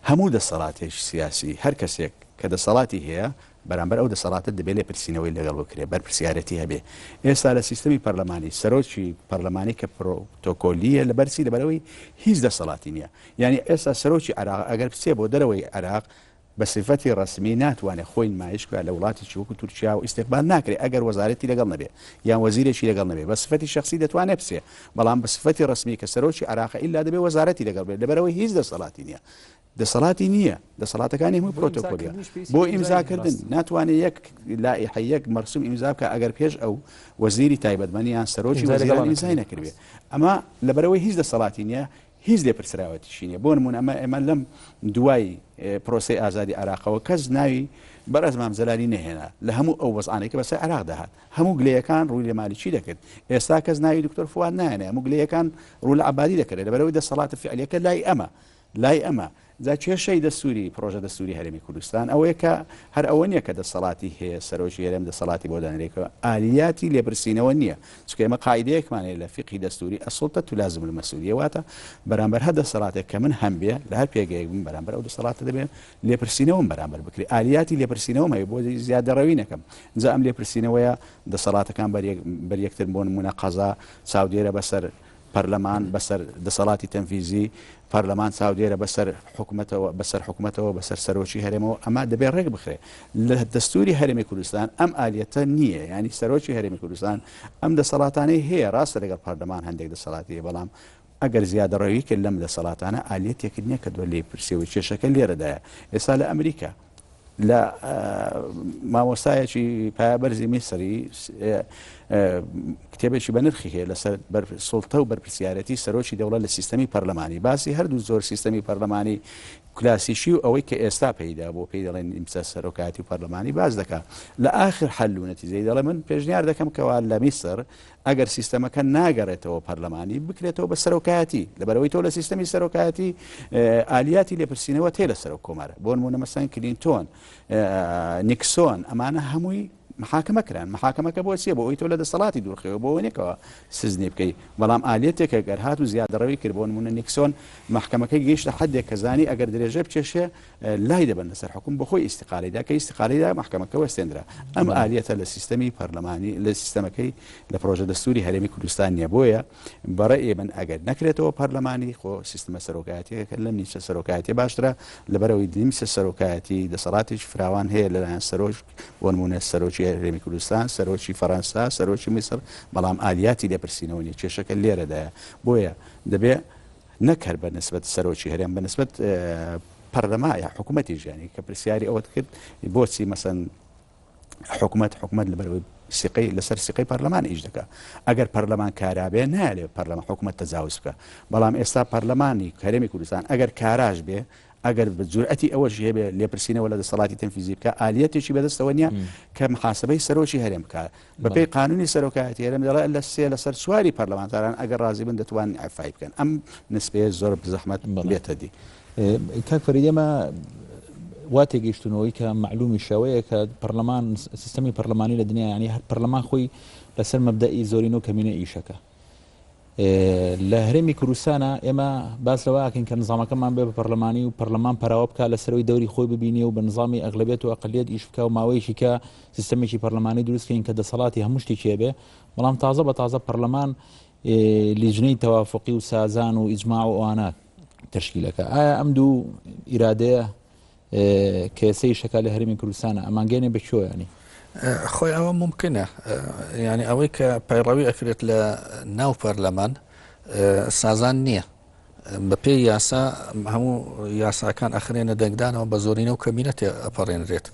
همود الصلاة السياسي هر كسيك كذا صلاتي هي بەرامبەر ئەو دەسەڵاتە دەبێت لێ پرسیینەوەی لەگەڵ بکرێ بەرپرسیارەتی هەبێ ئێستا لە سیستەمی پەرلەمانی سەرۆکی پەرلەمانی کە پرۆتۆکۆلیە لە بەرسی لەبەرەوەی هیچ دەسەڵاتی نییە یعنی ئێستا سەرۆکی عراق ئەگەر بچێ بۆ دەرەوەی عراق بە صفەتی ڕسمی ناتوانێت خۆی نمایش بکات لە وڵاتێکی وەکو تورکیا و ئیستیقبال ناکرێت ئەگەر وەزارەتی لەگەڵ نەبێ یان وەزیرێکی لەگەڵ نەبێ بە صفەتی شخصی دەتوانێت بچێ بەڵام بە صفەتی ڕسمی کە سەرۆکی عراق ئیلا دەبێت وەزارەتی لەگەڵ بێت لەبەرەوەی هیچ دەسەڵاتی نییە دەسەڵاتی نییە دەسەڵاتەکانی هەمووی پرۆتۆکۆلیە بۆ ئیمزاکردن ناتوانێت یەک لائحەیەک مەرسوم ئیمزا بکە ئەگەر پێش ئەو وەزیری تایبەتمەندیان سەرۆکی وەزیران ئیمزای نەکردوێ ئەمە لەبەرەوەی هیچ دەسەڵاتی نییە هیچ لێپرسراوەتیشی نییە بۆ نمونە ئەمە لەم دوای پرۆسی ئازادی عراقەوە کەس ناوی بەرەز مامزەلاری نەهێنا لە هەموو ئەو وەزعانێک کە بەسەر عراق داهات هەموو گلەیەکان ڕووی لە مالیکی دەکرد ئێستا کەس ناوی دکتۆر فواد نایەنێ هەموو گلەیەکان ڕوو لە عەبادی دەکرێت لەبەرەوەی دەسەڵاتە فعلیەکە لای ئەمە جا کێشەی دەستوری پرۆژە دەستوری هەرێمی کوردستان ئەوەیە کە هەر ئەوە نییە کە دەسەڵاتی هەیە سەرۆکی هەرێم دەسەڵاتی بۆ دانرێکەوە ئالیاتی لێبرسینەوە نییە چونکە ئێمە قاعدەیەکمانەیە لە فقهی دەستوری ئەسڵتە تولازم المەسئولیە واتە بەرامبەر هەر دەسەڵاتێک کە من هەم بێ لە هەر پێگەیەک بم بەرامبەر ئەو دەسەڵاتە دەبێت لێپرسینەوەم بەرامبەر بکرێ ئالیاتی لێپرسینەوەم هەیە بۆ زیادەڕەوی نەکەم جا ئەم لێپرسینەوەیە دەسەڵاتەکان بەریەکتر بۆ نمونە قەزا چاودێرە بەسەر پەرلەمان بەسەر دەسەڵاتی تەنفیزی پەرلەمان چاودێرە بەسەر حکوومەتەوە بەسەر سەرۆکی هەرێمەوە ئەما دەبێت ڕێک بخرێ لە دەستوری هەرێمی کوردستان ئەم ئالیەتە نییە ینی سەرۆکی هەرێمی کوردستان ئەم دەسەڵاتانەی هەیە ڕاستە لەگەڵ پەرلەمان هەندێک دەسەڵاتی بەڵام ئەگەر زیادەڕەوی کرد لەم دەسەڵاتانە ئالیەتێکی نییە کە دۆ لێ پرسیەوە کێشەکە لێرەدایە ئێستا لە ئەمریکا لە مامۆستایەکی پایابەرزی میسری کتێبێکی بە نرخی هەیە لەسەر سڵتە و بەرپرسیارەتی سەرۆکی دەوڵەت لە سیستەمی پەرلەمانی باسی هەردوو زۆر سیستەمی پەرلەمانی کلاسیشی و ئەوەی کە ئێستا پێیدا بۆ پێی دەڵێن ئیمسە سەرۆکایەتی و پەرلەمانی باز دەکات لە ئاخر حەل و نەتیجەی دەڵێ من پێشنیار دەکەم کەوا لە میسر ئەگەر سیستەمەکە ناگەڕێتەوە پەرلەمانی بکرێتەوە بە سەرۆکایەتی لەبەرەوەی تۆ لە سیستەمی سەرۆکایەتی ئالیاتی لێپرسینەوە تێ لە سەرۆک کۆمارە بۆ نمونە مەسەن کلینتۆن نیکسۆن ئەمانە هەمووی محاکمەکران محاکمەکە بۆ چیە بۆ ئەوی تۆ لە دەسەڵاتی دوورخەوە بۆ نێکەوە سزنی بکەی بەڵام ئالێتێکە گەر هات و زیادەڕەوی کرد بۆ نمونە نیکسۆن محکمەکەی گەیشتە حدێک کە زانی ئەگەر درێژە بچێشێ لای دەبن لەسەر حکوم بەخۆی ئیستیقالیدا کە ئیستیقالیدا محکمەکە وەستێنرا ئەم ئالێتە لە سیستەمی پەرلەمانی لە سیستەمەکەی لە پرۆژە دەستوری هەرێمی کوردستان نییە بۆیە بەڕێ من ئەگەر نەکرێتەوە پەرلەمانی خۆ سیستمە سەرۆکایەتیەکە لەم نیچە سەرۆکایەتی باشترە لەبەرەوەی دیمیسە سەرۆکایەتی دەسەڵاتێکی فراوان هەیە لەلایەن سەرۆک بۆ نمونە سەرۆکی هەرێمی کوردستان سەرۆکی فەڕەنسا سەرۆکی میسر بەڵام ئالیاتی لێپرسینەوە نیە کێشەکە لێرەدایە بۆیە دەبێ نەکەر بە نسبەت سەرۆکی هەرێم بە نسبەت پەرلەمایە حکوومەتی ژیانی کە پرسیاری ئەوە کرد بۆچی مەسەن حکوومەت لەبەرەوەی سقی لەسەر سقی پەرلەمان ئیش دەکە ئەگەر پەرلەمان کارابێ نالێ پەرلەمان حکوومەت تەجاوز بکە بەڵام ئێستا پەرلەمانی هەرێمی کوردستان ئەگەر کاراژ بێ ئەگەر بە جورئەتی ئەوەش هەبێ لێپرسینەوە لە دەسەڵاتی تەنفیزی بکە ئالیەتێکی بەدەستەوە نیە کە محاسبەی سەرۆکی هەرێم بکە بەپێی قانونی سەرۆکایەتی هەرێم دەڵێ لە سێ لەسەر چواری پەرلەمانتاران ئەگەر ڕازی بن دەتوان ئەفای بکەن ئەم نسبەیە زۆر بزەحمەت بێتە دی کاک فەرید ئێمە وا تێگەیشتنەوەی کە معلومی شەوەیە کە پەرلەمان سیستەمی پەرلەمانی لە دنیا ینی هەر پەرلەمان خۆی لەسەر مەبدەئی زۆرینە و کەمینە ئیشەکە لە هەرێمی کوردستانە ئێمە باس لەوەکەین کە نظامەکەمان بێ بە پەرلەمانی و پەرلەمان پەراوە بکە لەسەرەوەی دەوری خۆی ببینێ و بە نظامی ئەغلبێت و ئەقلیەت ئیش بکە و ماوەیەکی کە سیستەمێکی پەرلەمانی دروستکەین کە دەسەڵاتی هەموو شتێکی هەبێ بەڵام تازە بە تازە پەرلەمان لیژنەی تەوافقی و سازان و ئیجماع و ئەوانە تشکیلەکە ئایا ئەم دوو ئیرادەیە کێسەی شەکە لە هەرێمی کوردستانە ئەمانگەێنێ بە چۆ ینی خۆی ئەوە ممکنە ینی ئەوەی کە پەیڕەوی ئەکرێت لە ناو پەرلەمان سازان نییە بە پێی یاسا هەموو یاساکان ئەخرێنە دەنگدانەوە بە زۆرینە و کەمینە تێ ئەپەڕێنرێت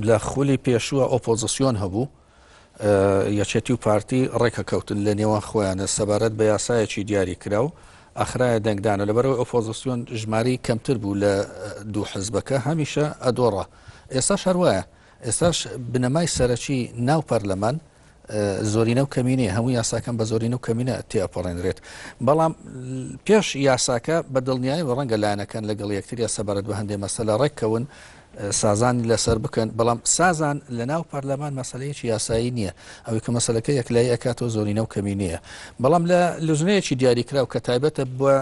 لە خولی پێشووە ئۆپۆزیسیۆن هەبوو یەکێتی و پارتی ڕێکەکەوتن لە نێوان خۆیانە سەبارەت بە یاسایەکی دیاری کرا و ئەخرایە دەنگدانە لەبەرەوەی ئۆپۆزیسیۆن ژماری کەمتر بوو لە دوو حزبەکە هەمیشە ئەدۆڕە ئێستا شەروایە ئێستاش بنەمای سەرەکی ناو پەرلەمان زۆرینە و کەمینێ هەموو یاساکان بە زۆرینە و کەمینە تێپەڕێنرێت بەڵام پێش یاساکە بە دڵنیایی ڕەنگە لایەنەکان لەگەڵ یەکتریە سەبارەت بە هەندێک مەسەلە ڕێککەون سازانی لەسەر بکەن بەڵام سازان لە ناو پەرلەمان مەسەلەیەکی یاسایی نییە ئەوەی کە مەسەلەکە یەکلایی ئەکاتەوە زۆرینە و کەمینەیە بەڵام لە لژنەیەکی دیاریکراو کە تایبەتە بە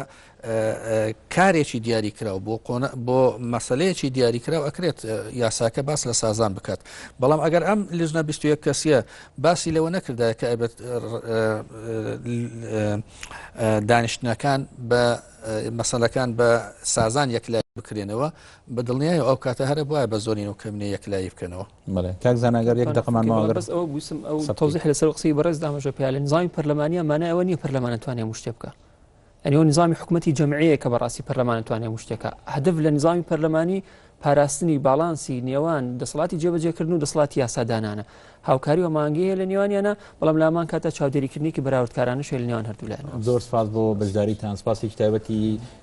کارێکی دیاریکراو بۆ مەسەلەیەکی دیاریکراو ئەکرێت یاساکە باس لە سازان بکات بەڵام ئەگەر ئەم لژنە 21 کەسیە باسی لەوە نەکردایە کە دانیشتنەکان بە مەسەلەکان بە سازان یەکلای بکرێنەوە بە دڵنیایی ئەو کاتە هەرە بواە بە زۆرین و کەمینە یەکلایی بکەنەوە کاک زاناگەر یەک دقەمان بەس ئەو بوسم ئەو تەوزیح لەسەر قسەی بەڕێز دامەژە پێیا لە نظامی پەرلەمانیە مانای ئەوە نییە پەرلەمان نتوانێت هەموو شتێ بکە ئەنی ئەو نظامی حکوومەتی جەمعیە کە بەڕاستی پەرلەمان نتوانێت هەموو شتێکە هەدف لە نظامی پەرلەمانی پاراستنی باڵانسی نێوان دەسەڵاتی جێبەجێکردن و دەسەڵاتی یاسادانانە هاوکاری و مانگەیە لە نێوانیانە بەڵام لامان کاتە چاودێریکردنی بەراوردکارانە شوێ لە نێوان هەردوولایەن زۆر سپاس بۆ بەشداریتان سپاسی تایبەتی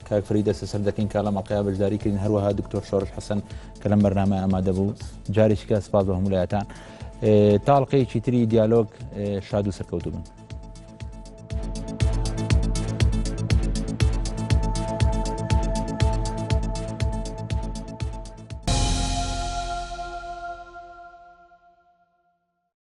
کاک فەرید دەستە سەر دەکەین کە لە مەڵقەیە بەشداریکردین هەروەها دکتۆر شۆڕش حەسەن کە لەم بەرنامە ئامادە بوو جارێکیکە سپاس بە هەموو لایەتان تاڵقەیەکی تری دیالۆگ شاد و سەرکەوتوو بن.